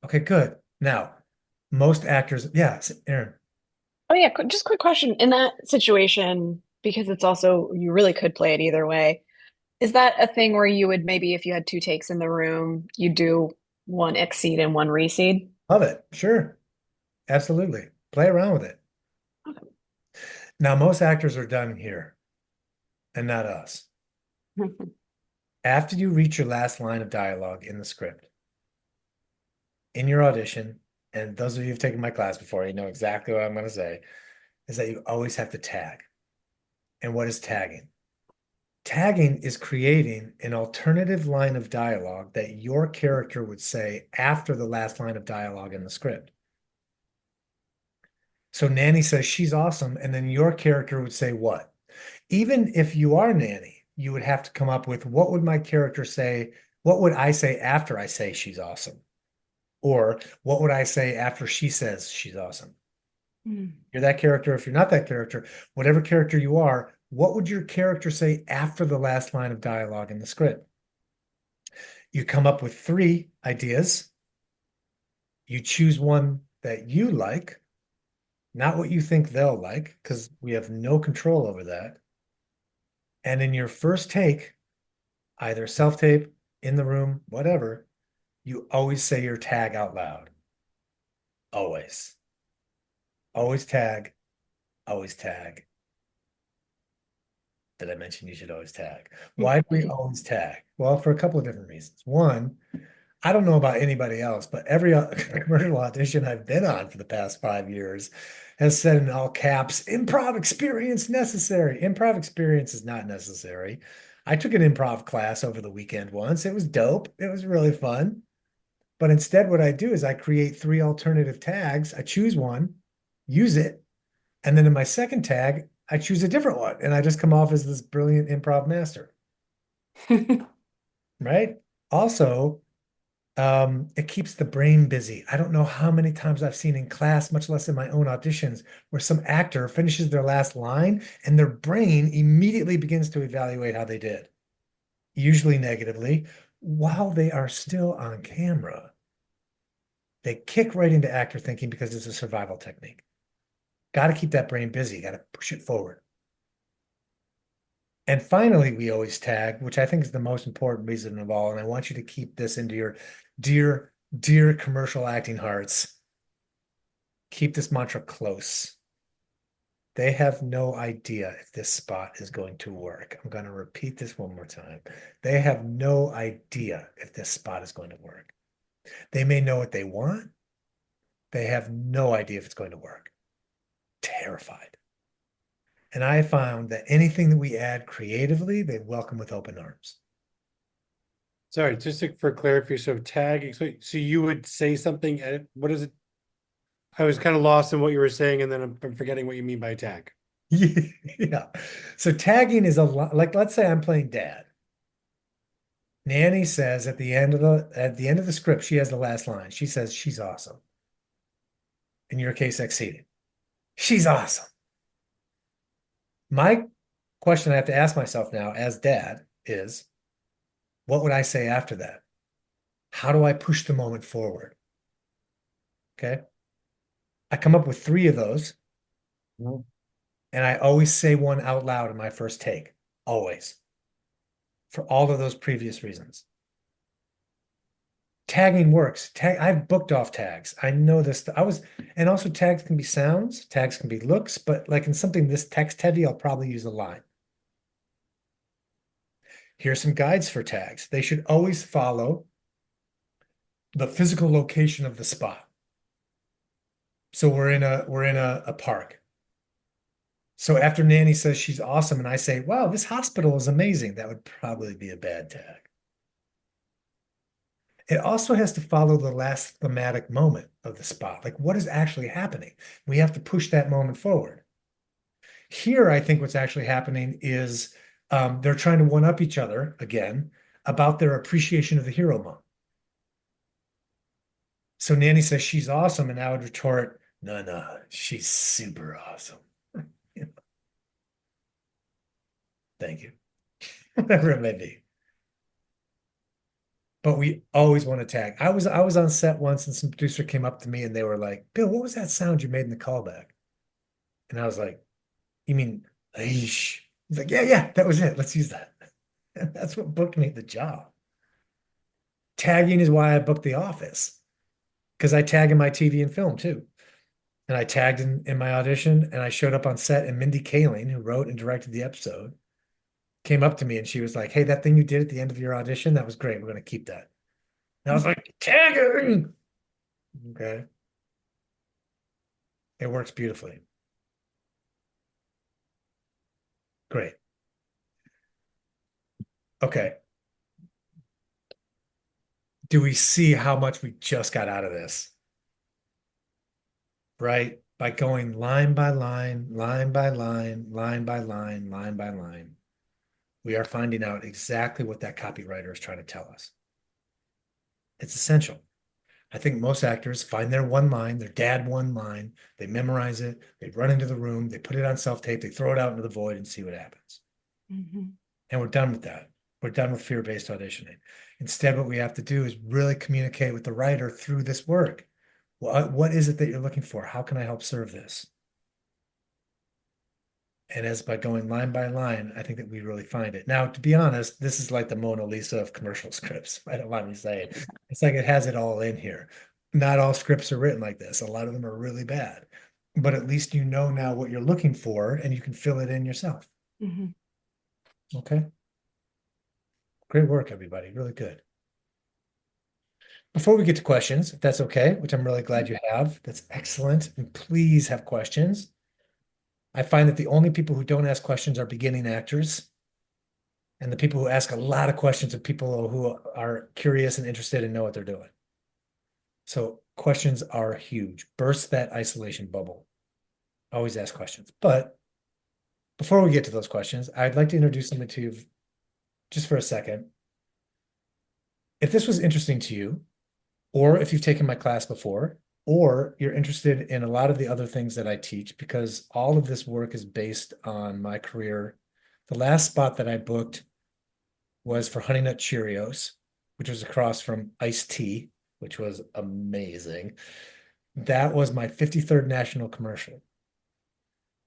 Okay, good. Now, most actors, yes, Aaron. Oh yeah, just quick question. In that situation, because it's also you really could play it either way. Is that a thing where you would maybe if you had two takes in the room, you do one exceed and one reseed? Love it. Sure. Absolutely. Play around with it. Okay. Now, most actors are done here and not us. After you reach your last line of dialogue in the script, in your audition, and those of you who've taken my class before, you know exactly what I'm going to say, is that you always have to tag. And what is tagging? Tagging is creating an alternative line of dialogue that your character would say after the last line of dialogue in the script. So Nanny says she's awesome, and then your character would say what? Even if you are Nanny, you would have to come up with what would my character say? What would I say after I say she's awesome? Or what would I say after she says she's awesome? You're that character. If you're not that character, whatever character you are, what would your character say after the last line of dialogue in the script? You come up with three ideas. You choose one that you like, not what you think they'll like, because we have no control over that. And in your first take, either self-tape, in the room, whatever, you always say your tag out loud. Always. Always tag. Always tag. Did I mention you should always tag? Why do we always tag? Well, for a couple of different reasons. One, I don't know about anybody else, but every commercial audition I've been on for the past 5 years has said in all caps, improv experience necessary. Improv experience is not necessary. I took an improv class over the weekend once. It was dope. It was really fun. But instead, what I do is I create three alternative tags. I choose one, use it, and then in my second tag, I choose a different one. And I just come off as this brilliant improv master. Right? Also, it keeps the brain busy. I don't know how many times I've seen in class, much less in my own auditions, where some actor finishes their last line and their brain immediately begins to evaluate how they did, usually negatively, while they are still on camera. They kick right into actor thinking because it's a survival technique. Got to keep that brain busy, got to push it forward. And finally, we always tag, which I think is the most important reason of all. And I want you to keep this into your dear, dear commercial acting hearts. Keep this mantra close. They have no idea if this spot is going to work. I'm going to repeat this one more time. They have no idea if this spot is going to work. They may know what they want. They have no idea if it's going to work. Terrified. And I found that anything that we add creatively, they welcome with open arms. Sorry, for clarification, so tagging. So you would say something. What is it? I was kind of lost in what you were saying, and then I'm forgetting what you mean by tag. Yeah. So tagging is a lot like, let's say I'm playing dad. Nanny says at the end of the script, she has the last line. She says, she's awesome. In your case, exceeding. She's awesome. My question I have to ask myself now as dad is, what would I say after that? How do I push the moment forward? Okay. I come up with 3 of those. And I always say one out loud in my first take. Always. For all of those previous reasons. Tagging works. I've booked off tags. I know this. And also tags can be sounds, tags can be looks, but like in something this text heavy, I'll probably use a line. Here's some guides for tags. They should always follow the physical location of the spot. So we're in a park. So after Nanny says she's awesome and I say, wow, this hospital is amazing, that would probably be a bad tag. It also has to follow the last thematic moment of the spot. Like, what is actually happening? We have to push that moment forward. Here, I think what's actually happening is they're trying to one-up each other again about their appreciation of the hero moment. So Nanny says she's awesome, and I would retort, no, she's super awesome. Thank you. Whatever it may be. But we always want to tag. I was on set once and some producer came up to me and they were like, Bill, what was that sound you made in the callback? And I was like, you mean Aish? He's like, yeah, that was it. Let's use that. And that's what booked me the job. Tagging is why I booked The Office. Because I tag in my TV and film too. And I tagged in my audition and I showed up on set and Mindy Kaling, who wrote and directed the episode, came up to me and she was like, hey, that thing you did at the end of your audition, that was great. We're going to keep that. And I was like, tagging. Okay. It works beautifully. Great. Okay. Do we see how much we just got out of this? Right? By going line by line, line by line, line by line, line by line. We are finding out exactly what that copywriter is trying to tell us. It's essential. I think most actors find their one line, their dad one line, they memorize it, they run into the room, they put it on self-tape, they throw it out into the void and see what happens. Mm-hmm. And we're done with that. We're done with fear-based auditioning. Instead, what we have to do is really communicate with the writer through this work. What is it that you're looking for? How can I help serve this? And as by going line by line, I think that we really find it. Now, to be honest, this is like the Mona Lisa of commercial scripts. I don't mind me saying. It's like it has it all in here. Not all scripts are written like this. A lot of them are really bad. But at least you know now what you're looking for and you can fill it in yourself. Mm-hmm. Okay. Great work, everybody. Really good. Before we get to questions, if that's okay, which I'm really glad you have, that's excellent. And please have questions. I find that the only people who don't ask questions are beginning actors. And the people who ask a lot of questions are people who are curious and interested and know what they're doing. So questions are huge. Burst that isolation bubble. Always ask questions. But before we get to those questions, I'd like to introduce something to you just for a second. If this was interesting to you, or if you've taken my class before, or you're interested in a lot of the other things that I teach, because all of this work is based on my career. The last spot that I booked was for Honey Nut Cheerios, which was across from Iced Tea, which was amazing. That was my 53rd national commercial.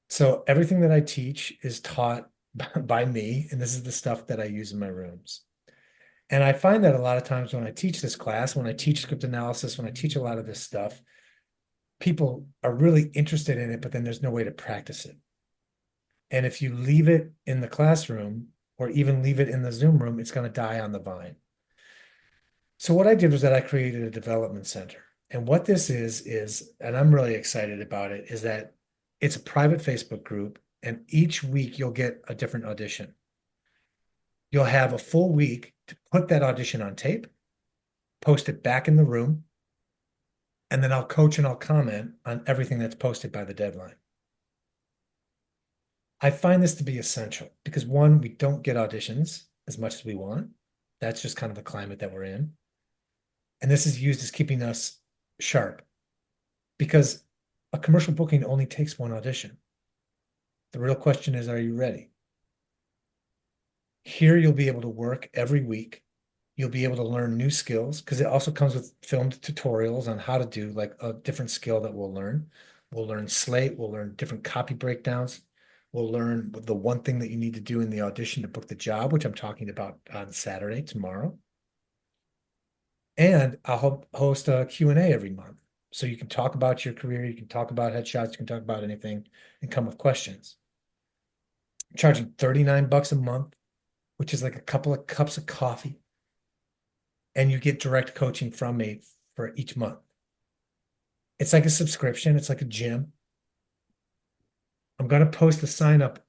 So everything that I teach is taught by me, and this is the stuff that I use in my rooms. And I find that a lot of times when I teach this class, when I teach script analysis, when I teach a lot of this stuff, people are really interested in it, but then there's no way to practice it. And if you leave it in the classroom or even leave it in the Zoom room, it's going to die on the vine. So what I did was that I created a development center. And what this is, and I'm really excited about it, is that it's a private Facebook group, and each week you'll get a different audition. You'll have a full week to put that audition on tape, post it back in the room, and then I'll coach and I'll comment on everything that's posted by the deadline. I find this to be essential because one, we don't get auditions as much as we want. That's just kind of the climate that we're in. And this is used as keeping us sharp because a commercial booking only takes one audition. The real question is, are you ready? Here you'll be able to work every week. You'll be able to learn new skills because it also comes with filmed tutorials on how to do like a different skill that we'll learn. We'll learn slate, we'll learn different copy breakdowns. We'll learn the one thing that you need to do in the audition to book the job, which I'm talking about on Saturday, tomorrow. And I'll host a Q&A every month. So you can talk about your career, you can talk about headshots, you can talk about anything and come with questions. I'm charging $39 a month, which is like a couple of cups of coffee. And you get direct coaching from me for each month. It's like a subscription, it's like a gym. I'm going to post the sign up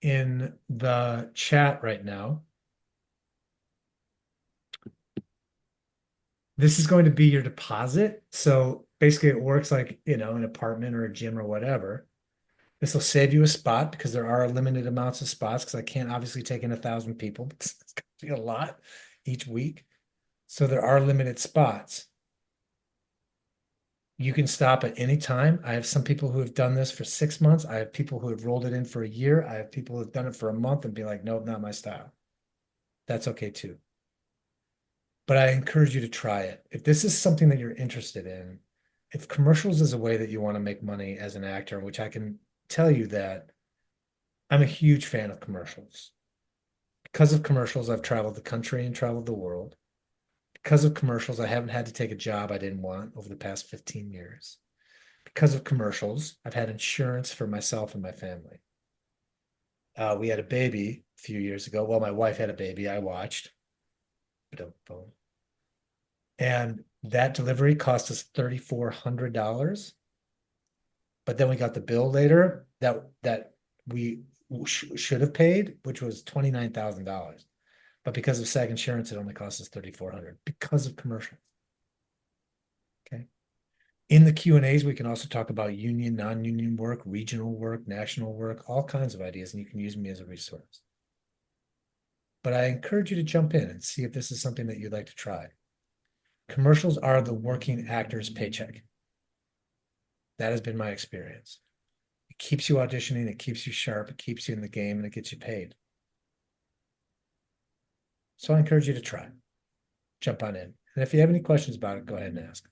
in the chat right now. This is going to be your deposit. So basically it works like, an apartment or a gym or whatever. This will save you a spot because there are limited amounts of spots because I can't obviously take in 1,000 people because it's going to be a lot each week. So there are limited spots. You can stop at any time. I have some people who have done this for 6 months. I have people who have rolled it in for a year. I have people who have done it for a month and be like, nope, not my style. That's okay too. But I encourage you to try it. If this is something that you're interested in, if commercials is a way that you want to make money as an actor, which I can tell you that I'm a huge fan of commercials. Because of commercials, I've traveled the country and traveled the world. Because of commercials, I haven't had to take a job I didn't want over the past 15 years. Because of commercials, I've had insurance for myself and my family. We had a baby a few years ago. Well, my wife had a baby. I watched. And that delivery cost us $3,400. But then we got the bill later that we should have paid, which was $29,000. But because of SAG insurance, it only cost us $3,400 because of commercials. Okay. In the Q&As, we can also talk about union, non-union work, regional work, national work, all kinds of ideas, and you can use me as a resource. But I encourage you to jump in and see if this is something that you'd like to try. Commercials are the working actor's paycheck. That has been my experience. It keeps you auditioning, it keeps you sharp, it keeps you in the game, and it gets you paid. So I encourage you to try. Jump on in. And if you have any questions about it, go ahead and ask.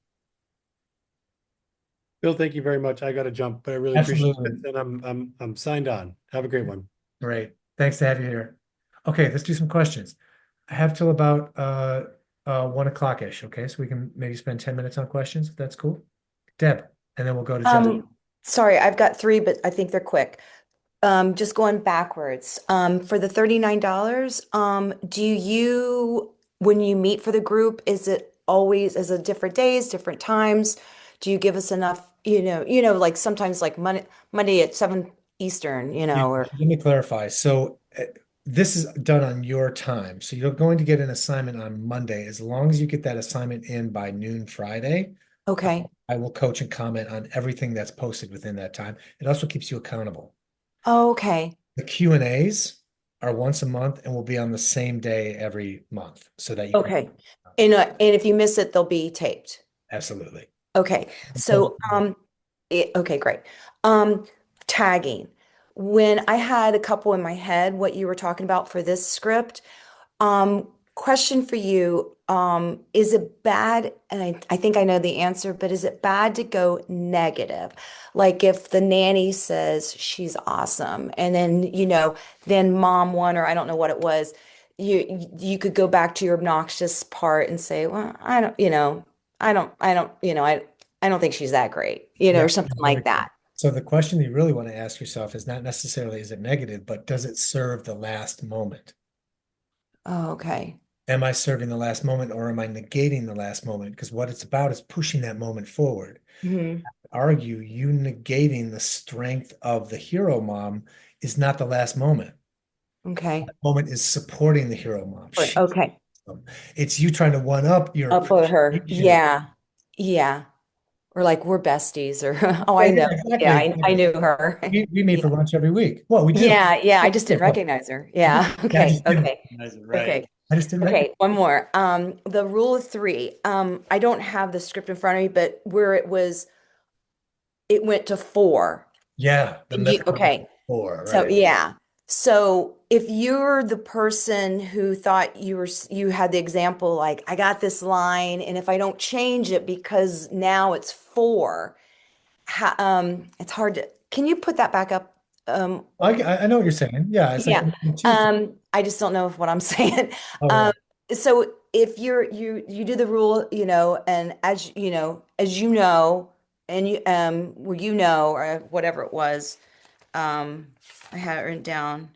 Bill, thank you very much. I got to jump, but I really appreciate Absolutely. it. And I'm signed on. Have a great one. Great. Thanks to have you here. Okay, let's do some questions. I have till about 1 o'clock-ish, okay? So we can maybe spend 10 minutes on questions, if that's cool. Deb, and then we'll go to Jessica. Sorry, I've got three, but I think they're quick. Just going backwards. For the $39, do you, when you meet for the group, is it different days, different times? Do you give us enough, like sometimes like Monday at 7 Eastern, or Let me clarify. So this is done on your time. So you're going to get an assignment on Monday. As long as you get that assignment in by noon Friday, okay. I will coach and comment on everything that's posted within that time. It also keeps you accountable. Okay. The Q&As are once a month and will be on the same day every month so that you Okay. And if you miss it, they'll be taped. Absolutely. Okay. So, okay, great. Tagging. When I had a couple in my head, what you were talking about for this script, question for you, is it bad? And I think I know the answer, but is it bad to go negative? Like if the nanny says she's awesome and then mom won, or I don't know what it was, you could go back to your obnoxious part and say, well, I don't think she's that great, or something like that. So the question you really want to ask yourself is not necessarily is it negative, but does it serve the last moment? Oh, okay. Am I serving the last moment or am I negating the last moment? Because what it's about is pushing that moment forward. Hmm. Argue you negating the strength of the hero mom is not the last moment. Okay. Moment is supporting the hero mom. Okay. It's you trying to one up your Up with her. appreciation. Yeah. Yeah. Or like we're besties or oh, Yeah, I yeah, know. Yeah, exactly. I knew her. We meet Yeah. for lunch every week. Well, we do. Yeah, yeah. I just didn't recognize her. Yeah. Yeah, I Okay. just didn't Okay. recognize it, right. Okay. I just didn't recognize Okay. One more. The rule of three. I don't have the script in front of me, but where it went to four. Yeah, the mythical Okay. four, So right. yeah. So if you're the person who thought you had the example like I got this line and if I don't change it because now it's four, it's hard to. Can you put that back up? I know what you're saying. Yeah, it's like Yeah. two. I just don't know what I'm saying. Oh, yeah. Um, so if you do the rule, and as you know, and or whatever it was, I had it written down.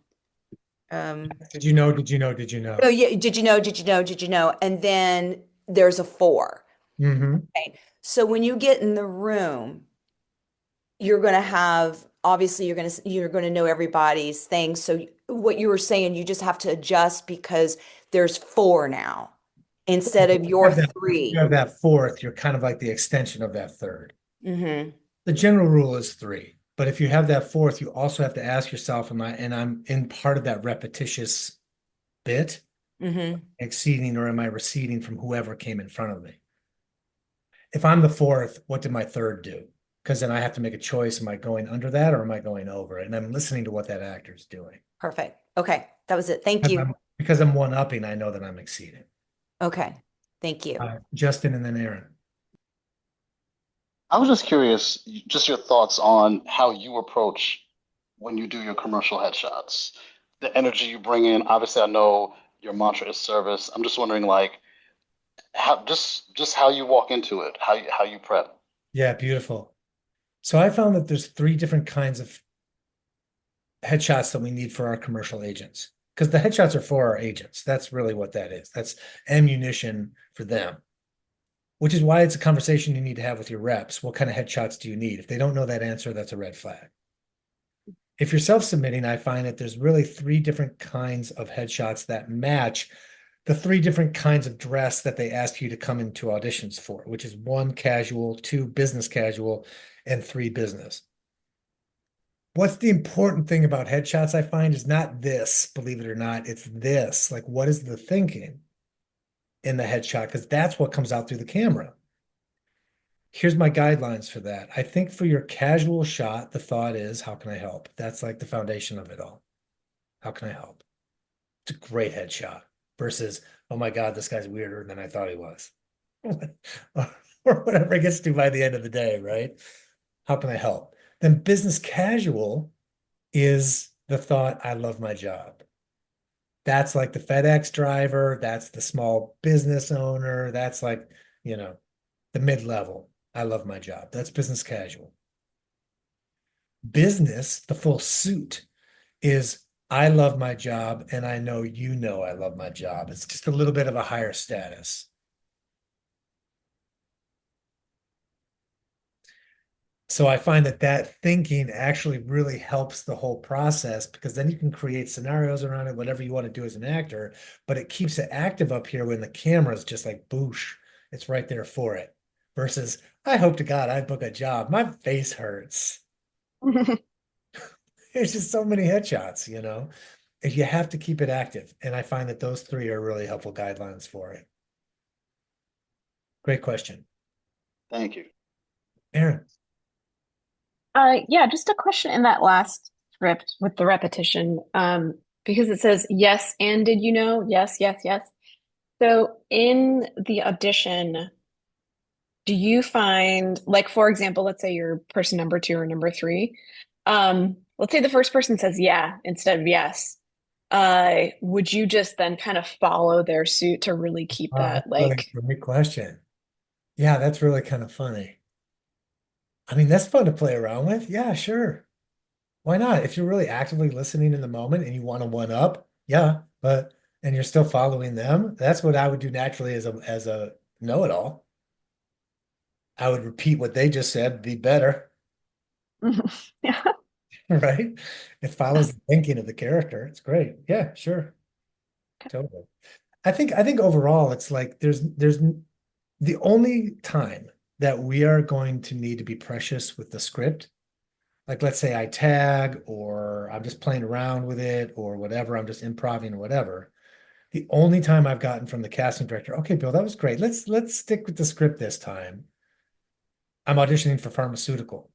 Did you know? Did you know? Did you know? Oh yeah, did you know? Did you know? Did you know? And then there's a four. Mm-hmm. Okay. So when you get in the room, you're going to have obviously you're going to know everybody's things. So what you were saying, you just have to adjust because there's four now instead of your You three. have that fourth, you're kind of like the extension of that third. Mm-hmm. The general rule is three, but if you have that fourth, you also have to ask yourself, I'm in part of that repetitious bit, Mm-hmm. exceeding or am I receding from whoever came in front of me? If I'm the fourth, what did my third do? Because then I have to make a choice. Am I going under that or am I going over it? And I'm listening to what that actor's doing. Perfect. Okay. That was it. Thank you. Because I'm one-upping, I know that I'm exceeding. Okay. Thank you. Justin and then Aaron. I was just curious, just your thoughts on how you approach when you do your commercial headshots. The energy you bring in. Obviously, I know your mantra is service. I'm just wondering, like, how just how you walk into it, how you prep. Yeah, beautiful. So I found that there's three different kinds of headshots that we need for our commercial agents. Because the headshots are for our agents. That's really what that is. That's ammunition for them, which is why it's a conversation you need to have with your reps. What kind of headshots do you need? If they don't know that answer, that's a red flag. If you're self-submitting, I find that there's really three different kinds of headshots that match the three different kinds of dress that they ask you to come into auditions for, which is one casual, two business casual, and three business. What's the important thing about headshots I find is not this, believe it or not, it's this. Like, what is the thinking in the headshot? Because that's what comes out through the camera. Here's my guidelines for that. I think for your casual shot, the thought is, how can I help? That's like the foundation of it all. How can I help? It's a great headshot versus, oh my God, this guy's weirder than I thought he was. Or whatever it gets to by the end of the day, right? How can I help? Then business casual is the thought, I love my job. That's like the FedEx driver, that's the small business owner, that's like, the mid-level. I love my job. That's business casual. Business, the full suit, is I love my job and I know I love my job. It's just a little bit of a higher status. So I find that thinking actually really helps the whole process because then you can create scenarios around it, whatever you want to do as an actor, but it keeps it active up here when the camera is just like boosh, it's right there for it. Versus, I hope to God I book a job. My face hurts. There's just so many headshots, If you have to keep it active. And I find that those three are really helpful guidelines for it. Great question. Thank you. Aaron. Yeah, just a question in that last script with the repetition, because it says yes, and did you know? Yes, yes, yes. So in the audition, do you find, like, for example, let's say you're person number two or number three. Let's say the first person says yeah instead of yes. Would you just then kind of follow their suit to really keep that Really like great question. Yeah, that's really kind of funny. I mean, that's fun to play around with. Yeah, sure. Why not? If you're really actively listening in the moment and you want to one up, yeah, but and you're still following them, that's what I would do naturally as a know-it-all. I would repeat what they just said, be better, Yeah. right? It follows the thinking of the character. It's great. Yeah, sure. Totally. I think overall it's like there's the only time that we are going to need to be precious with the script, like let's say I tag or I'm just playing around with it or whatever, I'm just improvising or whatever. The only time I've gotten from the casting director, okay, Bill, that was great. Let's stick with the script this time. I'm auditioning for pharmaceutical.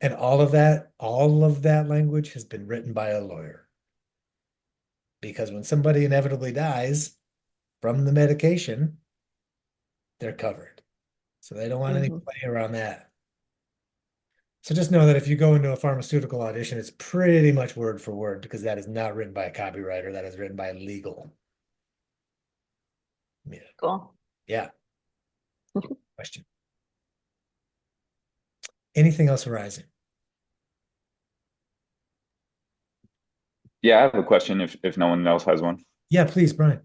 And all of that language has been written by a lawyer. Because when somebody inevitably dies from the medication, they're covered. So they don't want any Mhm. play around that. So just know that if you go into a pharmaceutical audition, it's pretty much word for word because that is not written by a copywriter. That is written by legal. Yeah. Cool. Yeah. Question. Anything else arising? Yeah, I have a question if no one else has one. Yeah, please, Brian.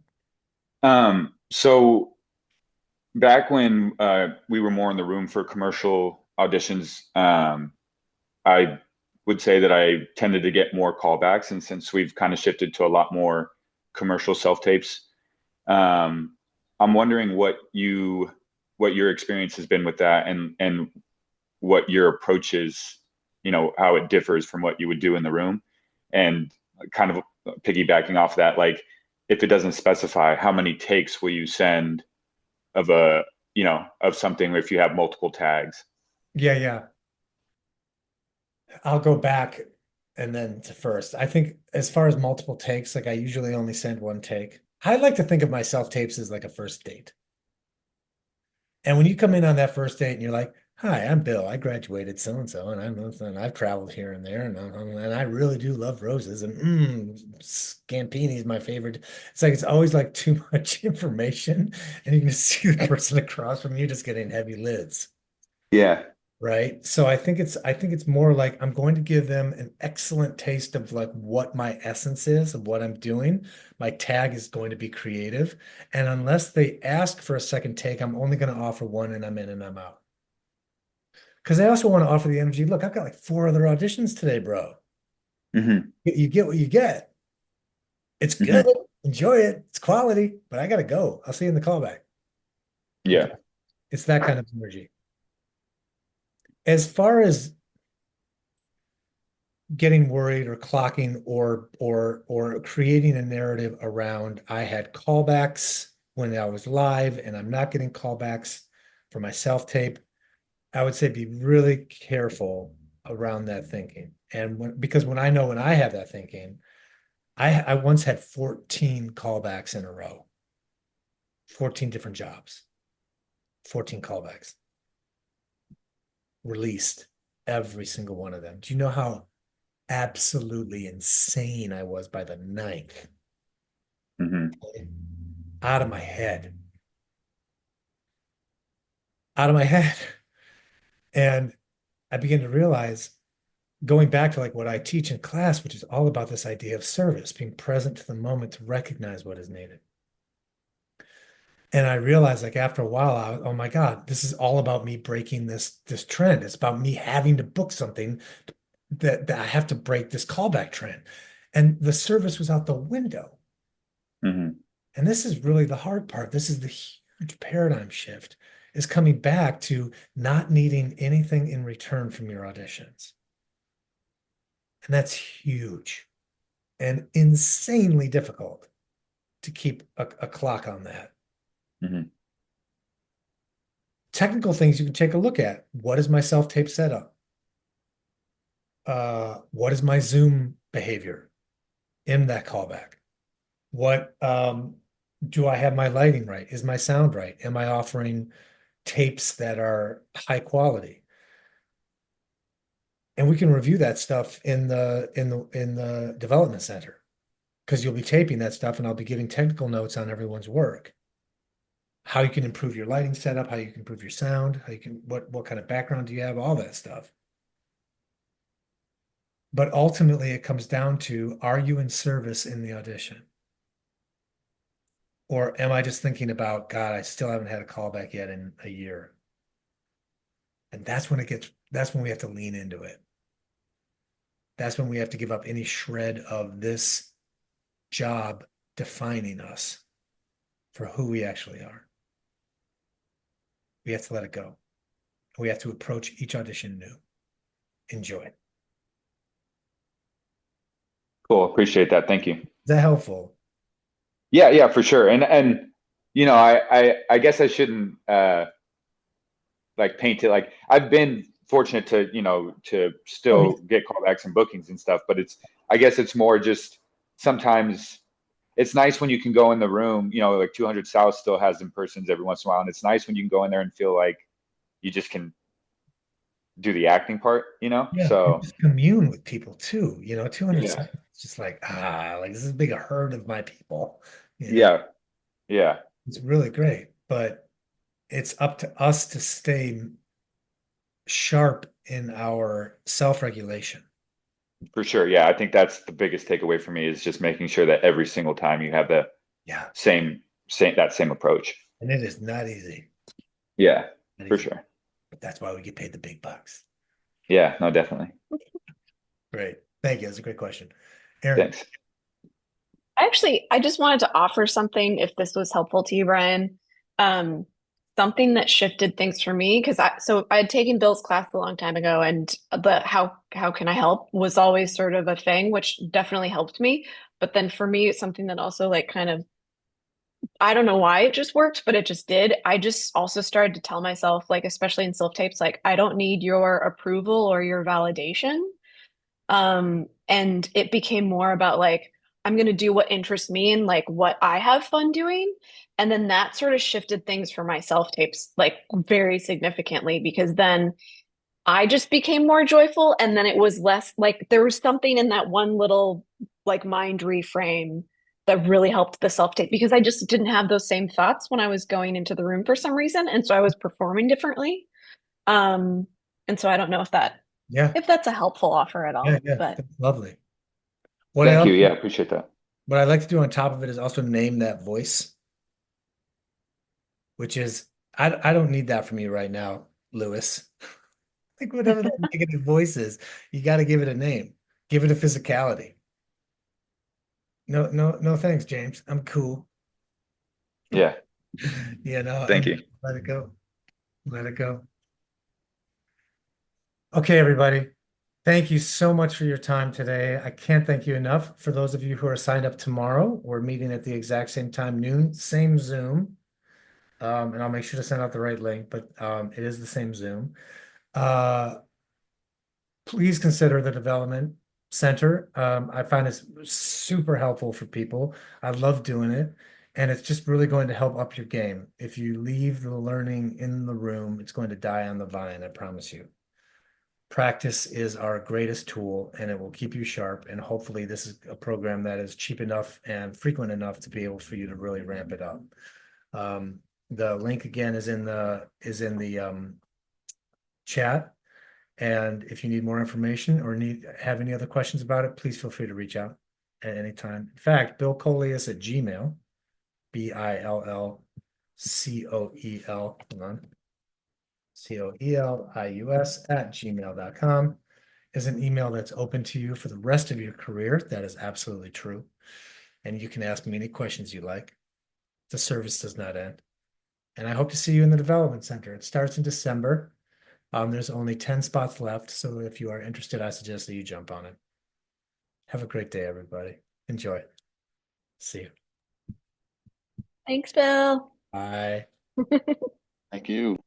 So back when we were more in the room for commercial auditions, I would say that I tended to get more callbacks, and since we've kind of shifted to a lot more commercial self-tapes, um, I'm wondering what your experience has been with that, and what your approach is, how it differs from what you would do in the room, and kind of piggybacking off that, like if it doesn't specify how many takes will you send of of something if you have multiple tags. Yeah, yeah. I'll go back and then to first. I think as far as multiple takes, like I usually only send one take. I like to think of my self tapes as like a first date. And when you come in on that first date and you're like, "Hi, I'm Bill. I graduated so and so, and I've traveled here and there, and I really do love roses, and Scampini is my favorite." It's like it's always like too much information, and you can just see the person across from you just getting heavy lids. Yeah. Right. So I think it's more like I'm going to give them an excellent taste of like what my essence is of what I'm doing. My tag is going to be creative. And unless they ask for a second take, I'm only going to offer one and I'm in and I'm out. Because I also want to offer the energy. Look, I've got like 4 other auditions today, bro. Hmm. You get what you get. It's good. Hmm. Enjoy it. It's quality, but I gotta go. I'll see you in the callback. Yeah. It's that kind of energy. As far as getting worried or clocking or creating a narrative around I had callbacks when I was live and I'm not getting callbacks for my self tape. I would say be really careful around that thinking. And because when I know when I have that thinking, I once had 14 callbacks in a row, 14 different jobs, 14 callbacks released, every single one of them. Do you know how absolutely insane I was by the ninth? Hmm. Out of my head. Out of my head. And I began to realize, going back to like what I teach in class, which is all about this idea of service, being present to the moment to recognize what is needed. And I realized like after a while, oh my God, this is all about me breaking this trend. It's about me having to book something that I have to break this callback trend. And the service was out the window. Hmm. And this is really the hard part. This is the huge paradigm shift, is coming back to not needing anything in return from your auditions. And that's huge and insanely difficult to keep a clock on that. Hmm. Technical things you can take a look at. What is my self-tape setup? What is my Zoom behavior in that callback? What do I have my lighting right? Is my sound right? Am I offering tapes that are high quality? And we can review that stuff in the development center because you'll be taping that stuff and I'll be giving technical notes on everyone's work. how you can improve your lighting setup, how you can improve your sound, how you can, what kind of background do you have, all that stuff. But ultimately, it comes down to, are you in service in the audition? Or am I just thinking about, God, I still haven't had a callback yet in a year? And that's when we have to lean into it. That's when we have to give up any shred of this job defining us for who we actually are. We have to let it go. We have to approach each audition new. Enjoy. Cool. Appreciate that. Thank you. Is that helpful? Yeah, yeah, for sure. And you know, I guess I shouldn't like paint it like I've been fortunate to, you know, to still get callbacks and bookings and stuff, but I guess it's more just sometimes it's nice when you can go in the room, you know, like 200 South still has in-persons every once in a while, and it's nice when you can go in there and feel like you just can do the acting part, you know? Yeah, So just commune with people too. 200 yeah, seconds, it's just like, like this is a big herd of my people. yeah, yeah, It's really great, but it's up to us to stay sharp in our self-regulation. for sure. Yeah, I think that's the biggest takeaway for me is just making sure that every single time you have the Yeah, same approach. and it is not easy. Yeah, Not for easy, sure. but that's why we get paid the big bucks. Yeah, no, definitely. Great. Thank you. That's a great question. Aaron. Thanks. I just wanted to offer something if this was helpful to you, Brian. Um, Something that shifted things for me because I had taken Bill's class a long time ago, and the how can I help was always sort of a thing, which definitely helped me. But then for me, it's something that also like kind of I don't know why it just worked, but it just did. I just also started to tell myself, like, especially in self tapes, like, I don't need your approval or your validation. And it became more about like, I'm going to do what interests me and like what I have fun doing. And then that sort of shifted things for my self tapes like very significantly because then I just became more joyful. And then it was less like there was something in that one little like mind reframe that really helped the self tape because I just didn't have those same thoughts when I was going into the room for some reason. And so I was performing differently. Um, and so I don't know Yeah. if that's a helpful offer at all, Yeah. but That's lovely. What Thank I you. Yeah, appreciate that. what I like to do on top of it is also name that voice, which is I don't need that from you right now, Lewis. Like whatever that negative voice is, you got to give it a name, give it a physicality. No, thanks, James. I'm cool. Yeah, thank And you. let it go. Let it go. Okay, everybody. Thank you so much for your time today. I can't thank you enough. For those of you who are signed up tomorrow, we're meeting at the exact same time, noon, same Zoom. And I'll make sure to send out the right link, but it is the same Zoom. Please consider the Development Center. I find it's super helpful for people. I love doing it. And it's just really going to help up your game. If you leave the learning in the room, it's going to die on the vine, I promise you. Practice is our greatest tool and it will keep you sharp. And hopefully this is a program that is cheap enough and frequent enough to be able for you to really ramp it up. The link again is in the chat. And if you need more information or have any other questions about it, please feel free to reach out at any time. In fact, Bill Coleus at Gmail, BILLCOEL, hold on, COELIUS at gmail.com is an email that's open to you for the rest of your career. That is absolutely true. And you can ask me any questions you like. The service does not end. And I hope to see you in the Development Center. It starts in December. There's only 10 spots left. So if you are interested, I suggest that you jump on it. Have a great day, everybody. Enjoy. See you. thanks, Bill. Bye. Thank you.